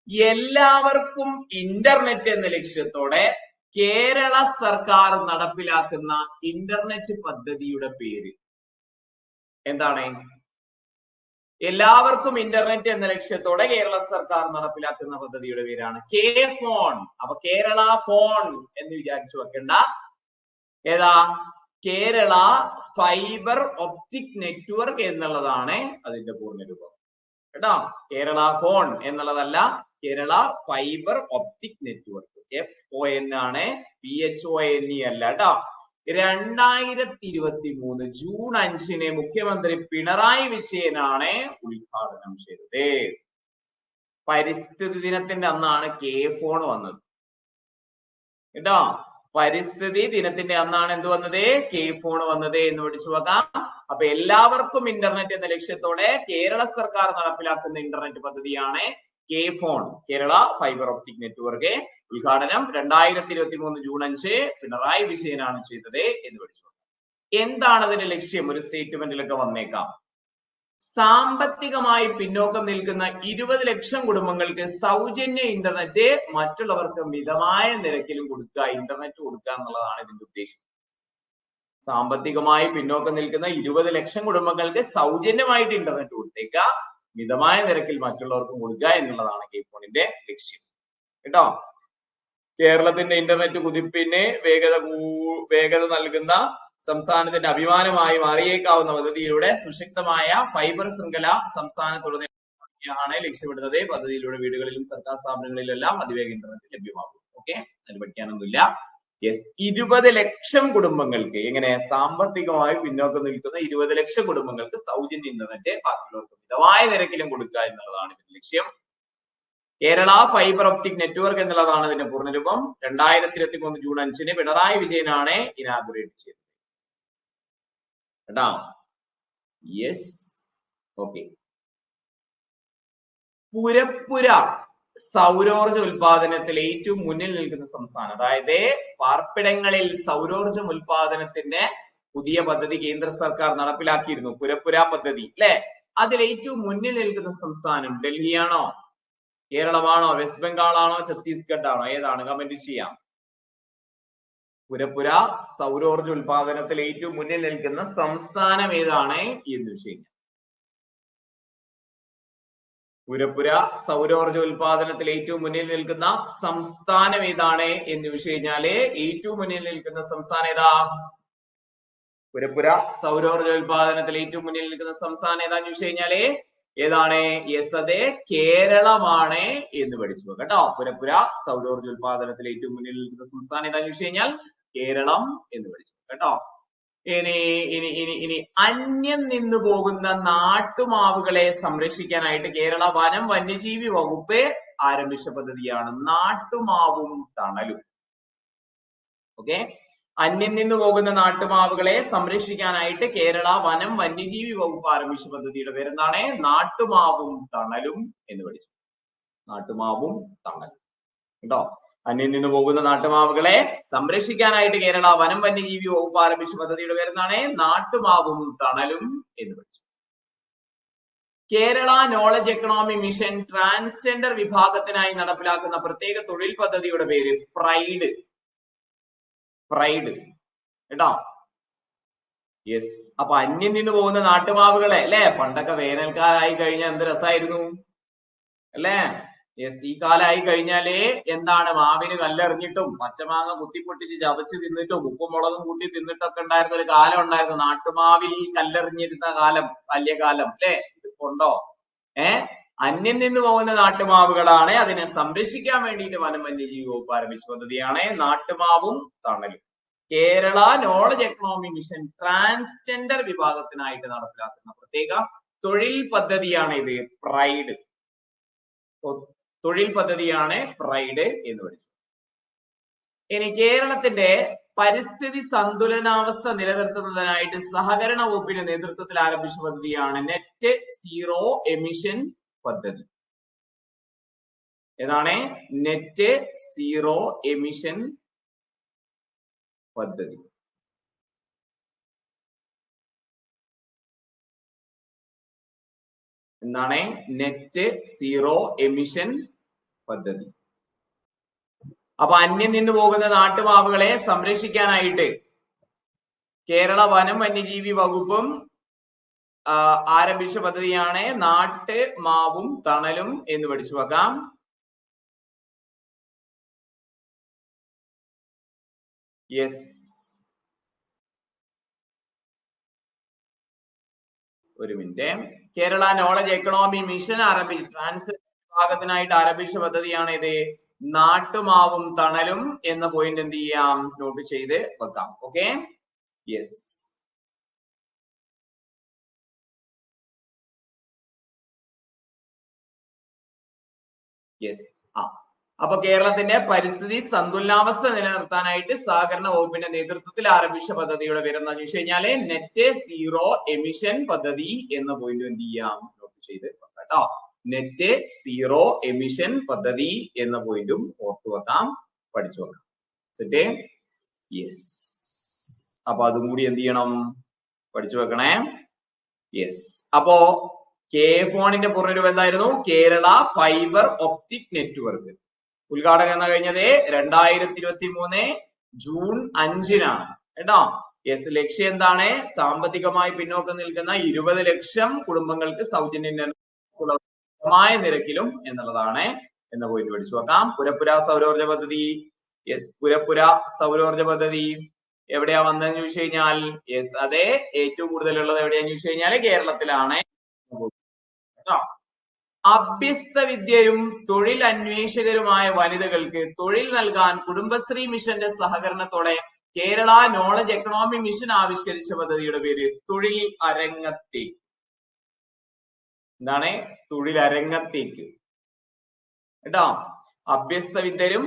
എല്ലാവർക്കും ഇന്റർനെറ്റ് എന്ന ലക്ഷ്യത്തോടെ കേരള സർക്കാർ നടപ്പിലാക്കുന്ന ഇന്റർനെറ്റ് പദ്ധതിയുടെ പേര് എന്താണ്? എല്ലാവർക്കും ഇന്റർനെറ്റ് എന്ന ലക്ഷ്യത്തോടെ കേരള സർക്കാർ നടപ്പിലാക്കുന്ന പദ്ധതിയുടെ പേരാണ് കെ ഫോൺ. അപ്പൊ കേരള ഫോൺ എന്ന് വിചാരിച്ചു വെക്കണ്ട. ഏതാ? കേരള ഫൈബർ ഒപ്റ്റിക് നെറ്റ്വർക്ക് എന്നുള്ളതാണ് അതിന്റെ പൂർണ്ണരൂപം കേട്ടോ. കേരള ഫോൺ എന്നുള്ളതല്ല, Kerala fibre optic network. FON ആണ്, PHONE അല്ല കേട്ടോ. 2023 ജൂൺ 5 മുഖ്യമന്ത്രി പിണറായി വിജയനാണ് ഉദ്ഘാടനം ചെയ്തത്. പരിസ്ഥിതി ദിനത്തിന്റെ അന്നാണ് കെ ഫോൺ വന്നത് കേട്ടോ. പരിസ്ഥിതി ദിനത്തിന്റെ അന്നാണ് എന്ത് വന്നത്? കെ ഫോൺ വന്നത് എന്ന് പഠിച്ചു വെക്കാം. അപ്പൊ എല്ലാവർക്കും ഇന്റർനെറ്റ് എന്ന ലക്ഷ്യത്തോടെ കേരള സർക്കാർ നടപ്പിലാക്കുന്ന ഇന്റർനെറ്റ് പദ്ധതിയാണ് K phone, Kerala fibre optic network. ഉദ്ഘാടനം 2023 ജൂൺ 5 പിണറായി വിജയനാണ് ചെയ്തത് എന്ന് പഠിച്ചു. എന്താണ് അതിന്റെ ലക്ഷ്യം? ഒരു സ്റ്റേറ്റ്മെന്റിലൊക്കെ വന്നേക്കാം. സാമ്പത്തികമായി പിന്നോക്കം നിൽക്കുന്ന 20 ലക്ഷം കുടുംബങ്ങൾക്ക് സൗജന്യ ഇന്റർനെറ്റ് മറ്റുള്ളവർക്ക് മിതമായ നിരക്കിലും കൊടുക്കുക, ഇന്റർനെറ്റ് കൊടുക്കുക എന്നുള്ളതാണ് ഇതിന്റെ ഉദ്ദേശം. സാമ്പത്തികമായി പിന്നോക്കം നിൽക്കുന്ന 20 ലക്ഷം കുടുംബങ്ങൾക്ക് സൗജന്യമായിട്ട് ഇന്റർനെറ്റ് കൊടുത്തേക്കുക, മിതമായ നിരക്കിൽ മറ്റുള്ളവർക്കും കൊടുക്കുക എന്നുള്ളതാണ് കെ ഫോണിന്റെ ലക്ഷ്യം കേട്ടോ. കേരളത്തിന്റെ ഇന്റർനെറ്റ് കുതിപ്പിന് വേഗത നൽകുന്ന സംസ്ഥാനത്തിന്റെ അഭിമാനമായി മാറിയേക്കാവുന്ന പദ്ധതിയിലൂടെ സുശക്തമായ ഫൈബർ ശൃംഖല സംസ്ഥാനത്തുടനീളമാണ് ലക്ഷ്യമിടുന്നത്. പദ്ധതിയിലൂടെ വീടുകളിലും സർക്കാർ സ്ഥാപനങ്ങളിലും എല്ലാം അതിവേഗ ഇന്റർനെറ്റ് ലഭ്യമാകും. ഓക്കെ, അതിന് പഠിക്കാനൊന്നുമില്ല. യെസ്, 20 ലക്ഷം കുടുംബങ്ങൾക്ക്, എങ്ങനെ? സാമ്പത്തികമായി പിന്നോക്കം നിൽക്കുന്ന 20 ലക്ഷം കുടുംബങ്ങൾക്ക് സൗജന്യ ഇന്റർനെറ്റ് ബാക്കിയുള്ളവർക്ക് മിതമായ നിരക്കിലും കൊടുക്കുക എന്നുള്ളതാണ് ഇതിന്റെ ലക്ഷ്യം. കേരള ഫൈബർ ഒപ്റ്റിക് നെറ്റ്വർക്ക് എന്നുള്ളതാണ് ഇതിന്റെ പൂർണ്ണരൂപം. 2023 ജൂൺ 5 പിണറായി വിജയനാണ് ഇനാഗുറേറ്റ് ചെയ്തത് കേട്ടോ. Yes, okay. പുരപ്പുര സൗരോർജ ഉൽപാദനത്തിൽ ഏറ്റവും മുന്നിൽ നിൽക്കുന്ന സംസ്ഥാനം, അതായത് പാർപ്പിടങ്ങളിൽ സൗരോർജം ഉൽപാദനത്തിന്റെ പുതിയ പദ്ധതി കേന്ദ്ര സർക്കാർ നടപ്പിലാക്കിയിരുന്നു, പുരപ്പുര പദ്ധതി അല്ലെ. അതിൽ ഏറ്റവും മുന്നിൽ നിൽക്കുന്ന സംസ്ഥാനം ഡൽഹിയാണോ, കേരളമാണോ, വെസ്റ്റ് ബംഗാൾ ആണോ, ഛത്തീസ്ഗഡ് ആണോ? ഏതാണ്? കമന്റ് ചെയ്യാം. പുരപ്പുര സൗരോർജ ഉൽപാദനത്തിൽ ഏറ്റവും മുന്നിൽ നിൽക്കുന്ന സംസ്ഥാനം ഏതാണ് എന്ന് വിഷയം. പുരപ്പുര സൗരോർജ ഉൽപാദനത്തിൽ ഏറ്റവും മുന്നിൽ നിൽക്കുന്ന സംസ്ഥാനം ഏതാണ് എന്ന് ചോദിച്ചു കഴിഞ്ഞാല് ഏറ്റവും മുന്നിൽ നിൽക്കുന്ന സംസ്ഥാനം ഏതാ? പുരപ്പുര സൗരോർജ ഉൽപാദനത്തിൽ ഏറ്റവും മുന്നിൽ നിൽക്കുന്ന സംസ്ഥാനം ഏതാന്ന് ചോദിച്ചു കഴിഞ്ഞാല് ഏതാണ്? യെസ്, അതെ, കേരളമാണ് എന്ന് പഠിച്ചു കേട്ടോ. പുരപ്പുര സൗരോർജ ഉൽപാദനത്തിൽ ഏറ്റവും മുന്നിൽ നിൽക്കുന്ന സംസ്ഥാനം ഏതാന്ന് ചോദിച്ചു കഴിഞ്ഞാൽ കേരളം എന്ന് പഠിച്ചു കേട്ടോ. ഇനി അന്യം നിന്നു പോകുന്ന നാട്ടുമാവുകളെ സംരക്ഷിക്കാനായിട്ട് കേരള വനം വന്യജീവി വകുപ്പ് ആരംഭിച്ച പദ്ധതിയാണ് നാട്ടുമാവും തണലും. ഓക്കെ, അന്യം നിന്നു പോകുന്ന നാട്ടുമാവുകളെ സംരക്ഷിക്കാനായിട്ട് കേരള വനം വന്യജീവി വകുപ്പ് ആരംഭിച്ച പദ്ധതിയുടെ പേരെന്താണ്? നാട്ടുമാവും തണലും എന്ന് പഠിച്ചു. നാട്ടുമാവും തണലും കേട്ടോ. അന്യം നിന്ന് പോകുന്ന നാട്ടുമാവുകളെ സംരക്ഷിക്കാനായിട്ട് കേരള വനം വന്യജീവി വകുപ്പ് ആരംഭിച്ച പദ്ധതിയുടെ പേരെന്താണ്? നാട്ടുമാവും തണലും എന്ന് പഠിച്ചു. Kerala knowledge economy mission transgender വിഭാഗത്തിനായി നടപ്പിലാക്കുന്ന പ്രത്യേക തൊഴിൽ പദ്ധതിയുടെ പേര് പ്രൈഡ്. പ്രൈഡ് കേട്ടോ. യെസ്, അപ്പൊ അന്യം നിന്ന് പോകുന്ന നാട്ടുമാവുകളെ അല്ലെ, പണ്ടൊക്കെ വേനൽക്കാലായി കഴിഞ്ഞാൽ എന്ത് രസമായിരുന്നു അല്ലേ? യെസ്, ഈ കാലായി കഴിഞ്ഞാല് എന്താണ്, മാവിന് കല്ലെറിഞ്ഞിട്ടും പച്ചമാങ്ങ കുത്തിപ്പൊട്ടിച്ച് ചതച്ച് തിന്നിട്ടും ഉപ്പും മുളകും കൂട്ടി തിന്നിട്ടൊക്കെ ഉണ്ടായിരുന്ന ഒരു കാലം ഉണ്ടായിരുന്നു. നാട്ടുമാവിൽ കല്ലെറിഞ്ഞിരുന്ന കാലം, ബാല്യകാലം അല്ലെ? ഇതിപ്പുണ്ടോ? അന്യം നിന്ന് പോകുന്ന നാട്ടുമാവുകളാണ്. അതിനെ സംരക്ഷിക്കാൻ വേണ്ടിയിട്ട് വനം വന്യജീവി വകുപ്പ് ആരംഭിച്ച പദ്ധതിയാണ് നാട്ടുമാവും തണലും. Kerala knowledge economy mission transgender വിഭാഗത്തിനായിട്ട് നടപ്പിലാക്കുന്ന പ്രത്യേക തൊഴിൽ പദ്ധതിയാണ് ഇത്, പ്രൈഡ്. തൊഴിൽ പദ്ധതിയാണ് പ്രൈഡ് എന്ന് പഠിച്ചു. ഇനി കേരളത്തിന്റെ പരിസ്ഥിതി സന്തുലനാവസ്ഥ നിലനിർത്തുന്നതിനായിട്ട് സഹകരണ വകുപ്പിന്റെ നേതൃത്വത്തിൽ ആരംഭിച്ച പദ്ധതിയാണ് നെറ്റ് സീറോ എമിഷൻ പദ്ധതി. ഏതാണ്? നെറ്റ് സീറോ എമിഷൻ പദ്ധതി. എന്താണ് നെറ്റ് സീറോ എമിഷൻ പദ്ധതി. അപ്പൊ അന്യം നിന്ന് പോകുന്ന നാട്ടുമാവുകളെ സംരക്ഷിക്കാനായിട്ട് കേരള വനം വന്യജീവി വകുപ്പും ആരംഭിച്ച പദ്ധതിയാണ് നാട്ട് മാവും തണലും എന്ന് പഠിച്ചു വെക്കാം. യെസ്, ഒരു minute. Kerala knowledge economy mission ആരംഭിച്ചു വിഭാഗത്തിനായിട്ട് ആരംഭിച്ച പദ്ധതിയാണ് ഇത് നാട്ടുമാവും തണലും എന്ന പോയിന്റ് എന്ത് ചെയ്യാം, നോട്ട് ചെയ്ത് വെക്കാം. Okay, yes. യെസ്. അപ്പൊ കേരളത്തിന്റെ പരിസ്ഥിതി സന്തുലനാവസ്ഥ നിലനിർത്താനായിട്ട് സഹകരണ വകുപ്പിന്റെ നേതൃത്വത്തിൽ ആരംഭിച്ച പദ്ധതിയുടെ പേര് എന്താണെന്ന് വെച്ച് കഴിഞ്ഞാല് നെറ്റ് സീറോ എമിഷൻ പദ്ധതി എന്ന പോയിന്റ് എന്ത് ചെയ്യാം, നോട്ട് ചെയ്ത് വെക്കാം കേട്ടോ. നെറ്റ് സീറോ എമിഷൻ പദ്ധതി എന്ന പോയിന്റും ഓർത്തു വെക്കാം, പഠിച്ചു വെക്കാം. സെറ്റ്. യെസ്. അപ്പൊ അതും കൂടി എന്ത് ചെയ്യണം, പഠിച്ചു വെക്കണേ. യെസ്. അപ്പോ ഫോണിന്റെ പൂർണ്ണരൂപം എന്തായിരുന്നു? Kerala fibre optic network. ഉദ്ഘാടനം എന്ന് കഴിഞ്ഞത് 2023 ജൂൺ 5-നാണ് കേട്ടോ. യെസ്. ലക്ഷ്യം എന്താണ്? സാമ്പത്തികമായി പിന്നോക്കം നിൽക്കുന്ന 20 ലക്ഷം കുടുംബങ്ങൾക്ക് സൗജന്യ നിരക്കിലും എന്നുള്ളതാണ് എന്ന പോയിന്റ് പഠിച്ചു വെക്കാം. പുരപ്പുര സൗരോർജ പദ്ധതി. യെസ്, പുരപ്പുര സൗരോർജ പദ്ധതി എവിടെയാ വന്നതെന്ന് ചോദിച്ചു കഴിഞ്ഞാൽ യെസ്, അതെ, ഏറ്റവും കൂടുതലുള്ളത് എവിടെയാന്ന് ചോദിച്ചു കഴിഞ്ഞാൽ കേരളത്തിലാണ്. അഭ്യസ്ത വിദ്യരും തൊഴിൽ അന്വേഷകരുമായ വനിതകൾക്ക് തൊഴിൽ നൽകാൻ കുടുംബശ്രീ മിഷന്റെ സഹകരണത്തോടെ കേരള നോളജ് എക്കണോമി മിഷൻ ആവിഷ്കരിച്ച പദ്ധതിയുടെ പേര് തൊഴിൽ അരങ്ങത്തേക്ക്. എന്താണ്? തൊഴിൽ അരങ്ങത്തേക്ക് കേട്ടോ. അഭ്യസ്ത വിദ്യരും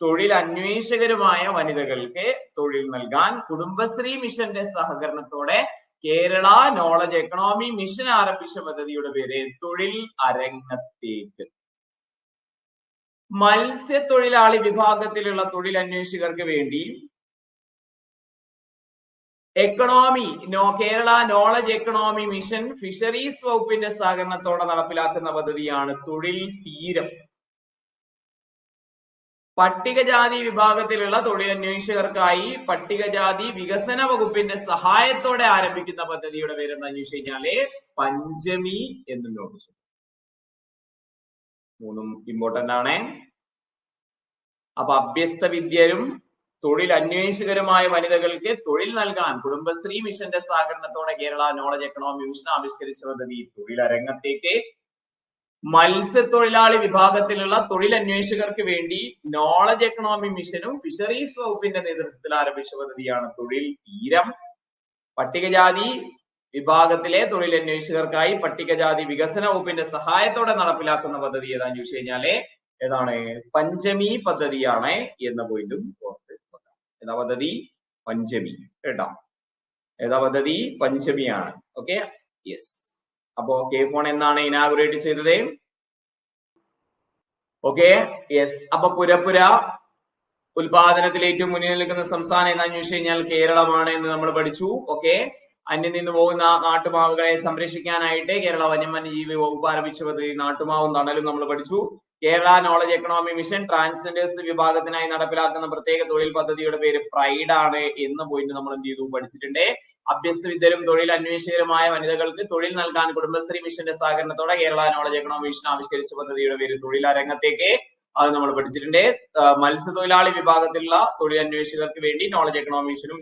തൊഴിൽ അന്വേഷകരുമായ വനിതകൾക്ക് തൊഴിൽ നൽകാൻ കുടുംബശ്രീ മിഷന്റെ സഹകരണത്തോടെ കേരള നോളജ് എക്കണോമി മിഷൻ ആരംഭിച്ച പദ്ധതിയുടെ പേര് തൊഴിൽ അരങ്ങത്തേക്ക്. മത്സ്യത്തൊഴിലാളി വിഭാഗത്തിലുള്ള തൊഴിൽ അന്വേഷകർക്ക് വേണ്ടി Kerala knowledge economy mission fisheries വകുപ്പിന്റെ സഹകരണത്തോടെ നടപ്പിലാക്കുന്ന പദ്ധതിയാണ് തൊഴിൽ തീരം. പട്ടികജാതി വിഭാഗത്തിലുള്ള തൊഴിലന്വേഷകർക്കായി പട്ടികജാതി വികസന വകുപ്പിന്റെ സഹായത്തോടെ ആരംഭിക്കുന്ന പദ്ധതിയുടെ പേര് എന്താണെന്ന് ചോദിച്ചു കഴിഞ്ഞാല് പഞ്ചമി എന്ന് നോട്ട് ചെയ്യും. മൂന്നും ഇമ്പോർട്ടന്റ് ആണ്. അപ്പൊ അഭ്യസ്ത വിദ്യരും തൊഴിൽ അന്വേഷകരുമായ വനിതകൾക്ക് തൊഴിൽ നൽകാൻ കുടുംബശ്രീ മിഷന്റെ സഹകരണത്തോടെ കേരള നോളജ് എക്കണോമി മിഷൻ ആവിഷ്കരിച്ച പദ്ധതി തൊഴിലരങ്ങത്തേക്ക്. മത്സ്യത്തൊഴിലാളി വിഭാഗത്തിലുള്ള തൊഴിൽ അന്വേഷകർക്ക് വേണ്ടി നോളജ് എക്കണോമി മിഷനും ഫിഷറീസ് വകുപ്പിന്റെ നേതൃത്വത്തിൽ ആരംഭിച്ച പദ്ധതിയാണ് തൊഴിൽ തീരം. പട്ടികജാതി വിഭാഗത്തിലെ തൊഴിൽ അന്വേഷകർക്കായി പട്ടികജാതി വികസന വകുപ്പിന്റെ സഹായത്തോടെ നടപ്പിലാക്കുന്ന പദ്ധതി ഏതാന്ന് ചോദിച്ചു കഴിഞ്ഞാല് ഏതാണ്? പഞ്ചമി പദ്ധതിയാണ് എന്ന പോയിന്റും ഓർത്ത് വെക്കാം. ഏതാ പദ്ധതി? പഞ്ചമി കേട്ടോ. ഏതാ പദ്ധതി? പഞ്ചമിയാണ്. Okay, yes. അപ്പോ ഫോൺ എന്നാണ് ഇനാഗുറേറ്റ് ചെയ്തത്? Okay, yes. അപ്പൊ പുരപ്പുര ഉൽപാദനത്തിൽ ഏറ്റവും മുന്നിൽ നിൽക്കുന്ന സംസ്ഥാനം എന്താണെന്ന് ചോദിച്ചു കഴിഞ്ഞാൽ കേരളമാണ് എന്ന് നമ്മൾ പഠിച്ചു. ഓക്കെ, അന്യം നിന്ന് പോകുന്ന നാട്ടുമാവുകളെ സംരക്ഷിക്കാനായിട്ട് കേരള വനം വന്യജീവി വകുപ്പ് ആരംഭിച്ച പദ്ധതി നാട്ടുമാവും തണലും നമ്മൾ പഠിച്ചു. Kerala knowledge economy mission transgenders വിഭാഗത്തിനായി നടപ്പിലാക്കുന്ന പ്രത്യേക തൊഴിൽ പദ്ധതിയുടെ പേര് പ്രൈഡ് ആണ് എന്ന പോയിന്റ് നമ്മൾ എന്ത് ചെയ്തു? പഠിച്ചിട്ടുണ്ട്. അഭ്യസ്ത വിദ്യരും തൊഴിൽ അന്വേഷകരുമായ വനിതകൾക്ക് തൊഴിൽ നൽകാൻ കുടുംബശ്രീ മിഷന്റെ സഹകരണത്തോടെ കേരള നോളജ് എക്കണോമി മിഷൻ ആവിഷ്കരിച്ച പദ്ധതിയുടെ പേര് തൊഴിൽ അരങ്ങത്തേക്ക്. അത് നമ്മൾ പഠിച്ചിട്ടുണ്ട്. മത്സ്യത്തൊഴിലാളി വിഭാഗത്തിലുള്ള തൊഴിൽ അന്വേഷകർക്ക് വേണ്ടി നോളജ് എക്കണോമി മിഷനും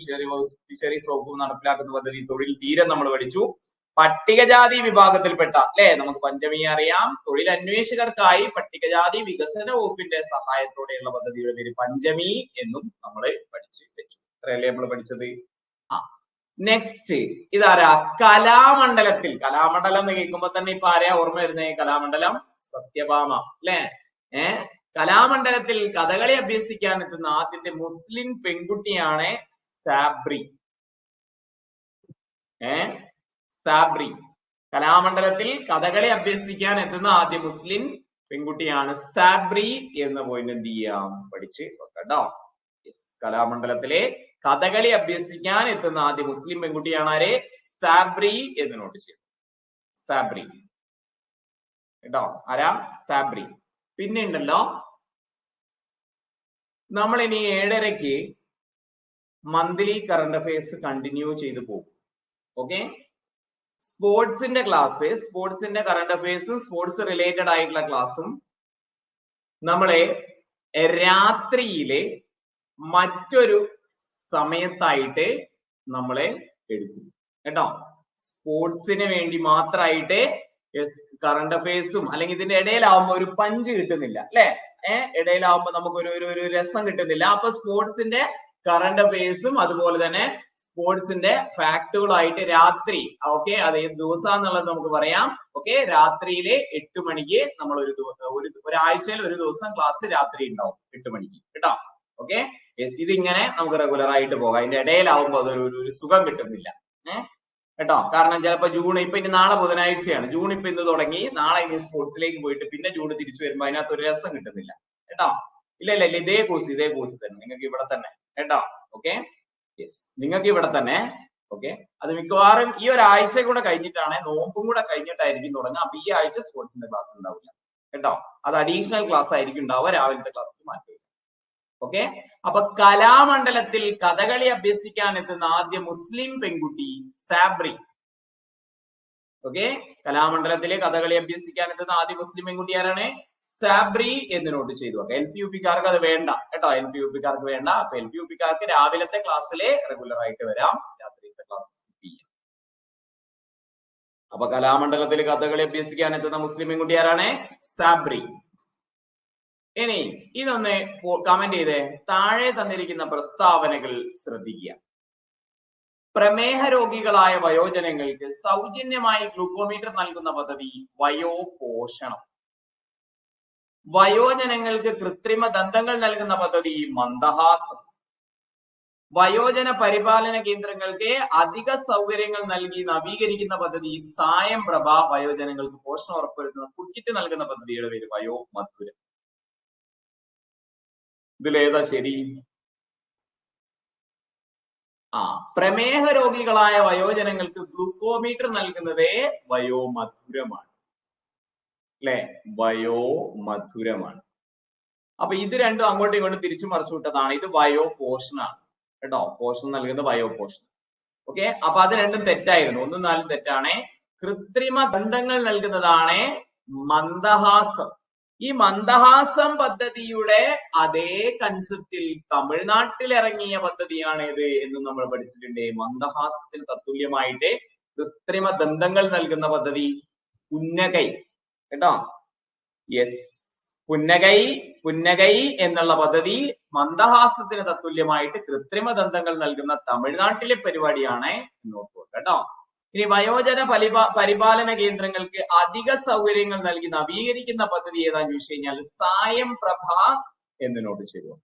ഫിഷറീസ് വകുപ്പും നടപ്പിലാക്കുന്ന പദ്ധതി തൊഴിൽ തീരം നമ്മൾ പഠിച്ചു. പട്ടികജാതി വിഭാഗത്തിൽപ്പെട്ട നമുക്ക് പഞ്ചമി അറിയാം. തൊഴിൽ അന്വേഷകർക്കായി പട്ടികജാതി വികസന വകുപ്പിന്റെ സഹായത്തോടെയുള്ള പദ്ധതിയുടെ പേര് പഞ്ചമി എന്നും നമ്മൾ പഠിച്ചു വെച്ചു. ഇത്രയല്ലേ നമ്മൾ പഠിച്ചത്? നെക്സ്റ്റ് ഇതാരാ? കലാമണ്ഡലത്തിൽ. കലാമണ്ഡലം എന്ന് കേൾക്കുമ്പോ തന്നെ ഇപ്പൊ ആരെയാ ഓർമ്മ വരുന്നത്? കലാമണ്ഡലം സത്യഭാമ അല്ലെ? കലാമണ്ഡലത്തിൽ കഥകളി അഭ്യസിക്കാൻ എത്തുന്ന ആദ്യത്തെ മുസ്ലിം പെൺകുട്ടിയാണ് സാബ്രി. സാബ്രി. കലാമണ്ഡലത്തിൽ കഥകളി അഭ്യസിക്കാൻ എത്തുന്ന ആദ്യ മുസ്ലിം പെൺകുട്ടിയാണ് സാബ്രി എന്ന പോയിന്റ് എന്ത് ചെയ്യാം? പഠിച്ച് വെക്കട്ടോ. കലാമണ്ഡലത്തിലെ കഥകളി അഭ്യസിക്കാൻ എത്തുന്ന ആദ്യ മുസ്ലിം പെൺകുട്ടിയാണ് ആര്? സാബ്രി എന്ന് നോട്ട് ചെയ്യും. സാബ്രി കേട്ടോ. ആരാ? സാബ്രി. പിന്നെ ഉണ്ടല്ലോ നമ്മൾ ഇനി 7:30-ക്ക് മന്ത്ലി കറണ്ട് അഫയേഴ്സ് കണ്ടിന്യൂ ചെയ്തു പോകും. ഓക്കെ, സ്പോർട്സിന്റെ ക്ലാസ്, സ്പോർട്സിന്റെ കറണ്ട് അഫയേഴ്സും സ്പോർട്സ് റിലേറ്റഡ് ആയിട്ടുള്ള ക്ലാസ്സും നമ്മളെ രാത്രിയിലെ മറ്റൊരു സമയത്തായിട്ട് നമ്മളെ എടുക്കും കേട്ടോ. സ്പോർട്സിന് വേണ്ടി മാത്രമായിട്ട് കറണ്ട് അഫയേഴ്സും അല്ലെങ്കിൽ ഇതിന്റെ ഇടയിലാവുമ്പോ ഒരു പഞ്ച് കിട്ടുന്നില്ല അല്ലെ, ഇടയിലാവുമ്പോ നമുക്ക് ഒരു രസം കിട്ടുന്നില്ല. അപ്പൊ സ്പോർട്സിന്റെ കറണ്ട് അഫയേഴ്സും അതുപോലെ തന്നെ സ്പോർട്സിന്റെ ഫാക്ടുകളായിട്ട് രാത്രി, ഓക്കെ, അത് ഏത് ദിവസം എന്നുള്ളത് നമുക്ക് പറയാം. ഓക്കെ, രാത്രിയിലെ 8 മണിക്ക് നമ്മൾ ഒരാഴ്ചയിൽ ഒരു ദിവസം ക്ലാസ് രാത്രി ഉണ്ടാവും 8 മണിക്ക് കേട്ടോ. ഓക്കെ, ഇതിങ്ങനെ നമുക്ക് റെഗുലർ ആയിട്ട് പോകാം. അതിന്റെ ഇടയിലാവുമ്പോ അതൊരു സുഖം കിട്ടുന്നില്ല കേട്ടോ. കാരണം ചിലപ്പോ ജൂൺ ഇപ്പൊ ഇനി നാളെ ബുധനാഴ്ചയാണ്, ജൂൺ ഇപ്പൊ ഇന്ന് തുടങ്ങി, നാളെ ഇനി സ്പോർട്സിലേക്ക് പോയിട്ട് പിന്നെ ജൂൺ തിരിച്ചു വരുമ്പോ അതിനകത്ത് ഒരു രസം കിട്ടുന്നില്ല കേട്ടോ. ഇല്ല ഇതേ കോഴ്സ് തന്നെ നിങ്ങൾക്ക് ഇവിടെ തന്നെ കേട്ടോ. ഓക്കെ, യെസ്, നിങ്ങൾക്ക് ഇവിടെ തന്നെ. ഓക്കെ, അത് മിക്കവാറും ഈ ഒരാഴ്ച കൂടെ കഴിഞ്ഞിട്ടാണ്, നോമ്പും കൂടെ കഴിഞ്ഞിട്ടായിരിക്കും തുടങ്ങുക. അപ്പൊ ഈ ആഴ്ച സ്പോർട്സിന്റെ ക്ലാസ് ഉണ്ടാവില്ല കേട്ടോ. അത് അഡീഷണൽ ക്ലാസ് ആയിരിക്കും ഉണ്ടാവുക, രാവിലത്തെ ക്ലാസ്സിൽ മാറ്റി. ഓക്കെ, അപ്പൊ കലാമണ്ഡലത്തിൽ കഥകളി അഭ്യസിക്കാൻ എത്തുന്ന ആദ്യ മുസ്ലിം പെൺകുട്ടി സാബ്രി. ഓക്കെ, കലാമണ്ഡലത്തിലെ കഥകളി അഭ്യസിക്കാൻ എത്തുന്ന ആദ്യ മുസ്ലിം പെൺകുട്ടി ആരാണ്? സാബ്രി എന്ന് നോട്ട് ചെയ്തു. LP-UP-കാർക്ക് അത് വേണ്ട കേട്ടോ, LP-UP-കാർക്ക് വേണ്ട. അപ്പൊ LP-UP-കാർക്ക് രാവിലത്തെ ക്ലാസ്സിലെ റെഗുലർ ആയിട്ട് വരാം, രാത്രിയിലത്തെ ക്ലാസ് സ്കിപ്പ് ചെയ്യാം. അപ്പൊ കലാമണ്ഡലത്തിൽ കഥകളി അഭ്യസിക്കാൻ എത്തുന്ന മുസ്ലിം പെൺകുട്ടി ആരാണ്? സാബ്രി. ഇനി ഇതൊന്ന് കമന്റ് ചെയ്തേ. താഴെ തന്നിരിക്കുന്ന പ്രസ്താവനകൾ ശ്രദ്ധിക്കുക. പ്രമേഹ രോഗികളായ വയോജനങ്ങൾക്ക് സൗജന്യമായി ഗ്ലൂക്കോമീറ്റർ നൽകുന്ന പദ്ധതി വയോപോഷണം. വയോജനങ്ങൾക്ക് കൃത്രിമ ദന്തങ്ങൾ നൽകുന്ന പദ്ധതി മന്ദഹാസം. വയോജന പരിപാലന കേന്ദ്രങ്ങൾക്ക് അധിക സൗകര്യങ്ങൾ നൽകി നവീകരിക്കുന്ന പദ്ധതി സായം പ്രഭ. വയോജനങ്ങൾക്ക് പോഷണം ഉറപ്പുവരുത്തുന്ന ഫുഡ് കിറ്റ് നൽകുന്ന പദ്ധതിയുടെ പേര് വയോ മധുരം. ഇതിലേതാ ശരി? പ്രമേഹ രോഗികളായ വയോജനങ്ങൾക്ക് ഗ്ലൂക്കോമീറ്റർ നൽകുന്നത് വയോമധുരമാണ് അല്ലെ, വയോമധുരമാണ്. അപ്പൊ ഇത് രണ്ടും അങ്ങോട്ടും ഇങ്ങോട്ടും തിരിച്ചു മറിച്ചു വിട്ടതാണ്. ഇത് വയോപോഷണാണ് കേട്ടോ, പോഷണം നൽകുന്നത് വയോപോഷണം. ഓക്കെ, അപ്പൊ അത് രണ്ടും തെറ്റായിരുന്നു, 1 4 തെറ്റാണ്. കൃത്രിമ ദന്തങ്ങൾ നൽകുന്നതാണ് മന്ദഹാസം. ഈ മന്ദഹാസം പദ്ധതിയുടെ അതേ കൺസെപ്റ്റിൽ തമിഴ്നാട്ടിൽ ഇറങ്ങിയ പദ്ധതിയാണ് ഇത് എന്ന് നമ്മൾ പഠിച്ചിട്ടുണ്ട്. മന്ദഹാസത്തിന് തത്തുല്യമായിട്ട് കൃത്രിമ ദന്തങ്ങൾ നൽകുന്ന പദ്ധതി പുന്നകൈ കേട്ടോ. യെസ്, പുന്നകൈ എന്നുള്ള പദ്ധതി മന്ദഹാസത്തിന് തത്തുല്യമായിട്ട് കൃത്രിമ ദന്തങ്ങൾ നൽകുന്ന തമിഴ്നാട്ടിലെ പരിപാടിയാണ് നോക്കുക കേട്ടോ. ഇനി വയോജന പരിപാലന കേന്ദ്രങ്ങൾക്ക് അധിക സൗകര്യങ്ങൾ നൽകി നവീകരിക്കുന്ന പദ്ധതി ഏതാന്ന് ചോദിച്ചു കഴിഞ്ഞാൽ സായം പ്രഭ എന്ന് നോട്ട് ചെയ്തു.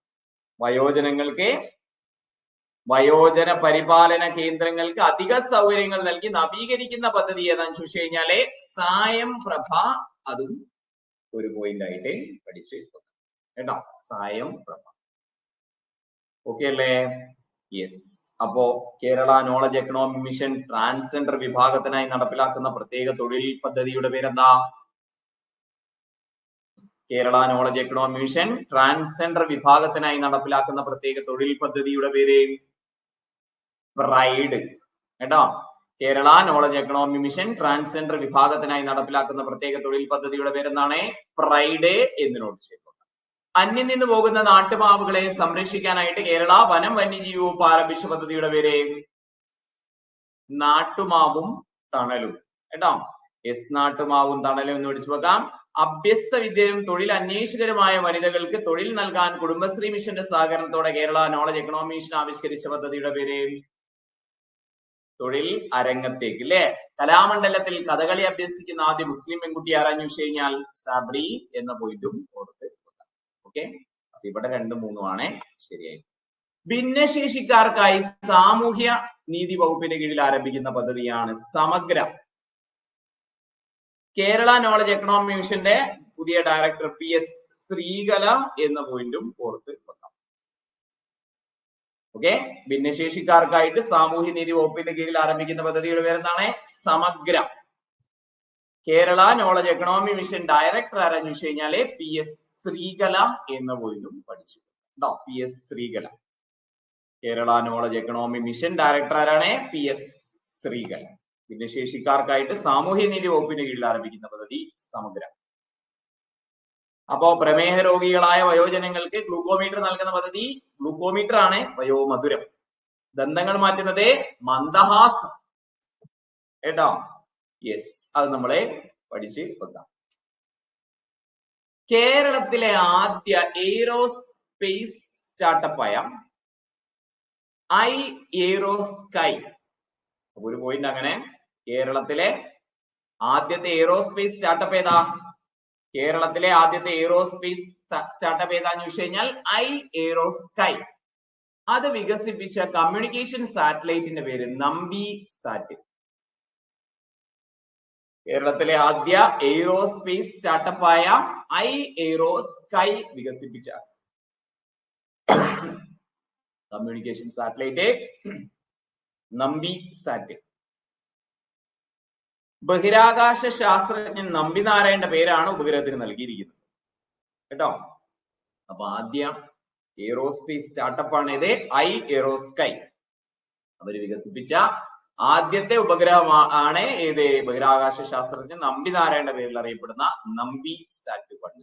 വയോജന പരിപാലന കേന്ദ്രങ്ങൾക്ക് അധിക സൗകര്യങ്ങൾ നൽകി നവീകരിക്കുന്ന പദ്ധതി ഏതാന്ന് ചോദിച്ചു കഴിഞ്ഞാല് സായം പ്രഭ. അതും ഒരു പോയിന്റ് ആയിട്ട് പഠിച്ചു കേട്ടോ, സായം പ്രഭ. ഓക്കെ അല്ലേ? യെസ്. അപ്പോ Kerala knowledge economic mission transgender വിഭാഗത്തിനായി നടപ്പിലാക്കുന്ന പ്രത്യേക തൊഴിൽ പദ്ധതിയുടെ പേരെന്താ? Kerala knowledge economic mission transgender വിഭാഗത്തിനായി നടപ്പിലാക്കുന്ന പ്രത്യേക തൊഴിൽ പദ്ധതിയുടെ പേര് പ്രൈഡ് കേട്ടോ. Kerala knowledge economic mission transgender വിഭാഗത്തിനായി നടപ്പിലാക്കുന്ന പ്രത്യേക തൊഴിൽ പദ്ധതിയുടെ പേരെന്താണ്? പ്രൈഡ് എന്ന് നോട്ട് ചെയ്തു. അന്യം നിന്ന് പോകുന്ന നാട്ടുമാവുകളെ സംരക്ഷിക്കാനായിട്ട് കേരള വനം വന്യജീവി വകുപ്പ് ആരംഭിച്ച പദ്ധതിയുടെ പേര് നാട്ടുമാവും തണലും കേട്ടോ. എസ്, നാട്ടുമാവും തണലും എന്ന് വിളിച്ചു വെക്കാം. അഭ്യസ്ത വിദ്യരും തൊഴിൽ അന്വേഷകരുമായ വനിതകൾക്ക് തൊഴിൽ നൽകാൻ കുടുംബശ്രീ മിഷന്റെ സഹകരണത്തോടെ കേരള നോളജ് എക്കണോമിക് മിഷൻ ആവിഷ്കരിച്ച പദ്ധതിയുടെ പേര് തൊഴിൽ അരങ്ങത്തേക്ക് അല്ലെ. കലാമണ്ഡലത്തിൽ കഥകളി അഭ്യസിക്കുന്ന ആദ്യ മുസ്ലിം പെൺകുട്ടി ആരാഞ്ഞു വെച്ച് കഴിഞ്ഞാൽ സാബ്രി എന്ന പോയിന്റും ഓർത്ത്. ഓക്കെ, അപ്പൊ ഇവിടെ 2 3 ആണ് ശരിയായി. ഭിന്നശേഷിക്കാർക്കായി സാമൂഹ്യ നീതി വകുപ്പിന്റെ കീഴിൽ ആരംഭിക്കുന്ന പദ്ധതിയാണ് സമഗ്ര. കേരള നോളജ് എക്കണോമിക് മിഷന്റെ പുതിയ ഡയറക്ടർ PS ശ്രീകല എന്ന പോയിന്റും ഓർത്ത് വെക്കാം. ഓക്കെ, ഭിന്നശേഷിക്കാർക്കായിട്ട് സാമൂഹ്യ നീതി വകുപ്പിന്റെ കീഴിൽ ആരംഭിക്കുന്ന പദ്ധതിയുടെ പേരെന്താണ്? സമഗ്ര. Kerala knowledge economy mission director ആരാന്ന് ചോദിച്ചു കഴിഞ്ഞാല് PS ശ്രീകല എന്ന പോയിന്റും പഠിച്ചു കേട്ടോ. PS Sreekala. Kerala knowledge economy mission director ആരാണ്? PS ശ്രീകല. ഭിന്നശേഷിക്കാർക്കായിട്ട് സാമൂഹ്യനീതി വകുപ്പിന് കീഴിൽ ആരംഭിക്കുന്ന പദ്ധതി സമഗ്ര. അപ്പോ പ്രമേഹ രോഗികളായ വയോജനങ്ങൾക്ക് ഗ്ലൂക്കോമീറ്റർ നൽകുന്ന പദ്ധതി ഗ്ലൂക്കോമീറ്റർ ആണ്. വയോമധുരം. ദന്തങ്ങൾ മാറ്റുന്നത് മന്ദഹാസം കേട്ടോ. യെസ്, അത് നമ്മളെ പഠിച്ച് വെക്കാം. കേരളത്തിലെ ആദ്യ എയ്റോസ്പേസ് സ്റ്റാർട്ടപ്പായ ഐ-എയ്റോസ്കൈ. ഒരു പോയിന്റ് അങ്ങനെ. കേരളത്തിലെ ആദ്യത്തെ എയ്റോസ്പേസ് സ്റ്റാർട്ടപ്പ് ഏതാ? കേരളത്തിലെ ആദ്യത്തെ എയ്റോസ്പേസ് സ്റ്റാർട്ടപ്പ് ഏതാന്ന് ചോദിച്ചു കഴിഞ്ഞാൽ ഐ-എയ്റോസ്കൈ. അത് വികസിപ്പിച്ച കമ്മ്യൂണിക്കേഷൻ സാറ്റലൈറ്റിന്റെ പേര് നമ്പി സാറ്റ്. കേരളത്തിലെ ആദ്യ എയ്റോസ്പേസ് സ്റ്റാർട്ടപ്പായ ഐ-എയ്റോസ്കൈ വികസിപ്പിച്ച കമ്മ്യൂണിക്കേഷൻ സാറ്റലൈറ്റ് നമ്പി സാറ്റ്. ബഹിരാകാശ ശാസ്ത്രജ്ഞൻ നമ്പിനാരായണന്റെ പേരാണ് ഉപഗ്രഹത്തിന് നൽകിയിരിക്കുന്നത് കേട്ടോ. അപ്പൊ ആദ്യ എയ്റോസ്പേസ് സ്റ്റാർട്ടപ്പാണ് ഇത് ഐ-എയ്റോസ്കൈ. അവര് വികസിപ്പിച്ച ആദ്യത്തെ ഉപഗ്രഹം ആണ് ഏത്? ബഹിരാകാശ ശാസ്ത്രജ്ഞൻ നമ്പിനാരായണന്റെ പേരിൽ അറിയപ്പെടുന്ന നമ്പി സാറ്റ് 1.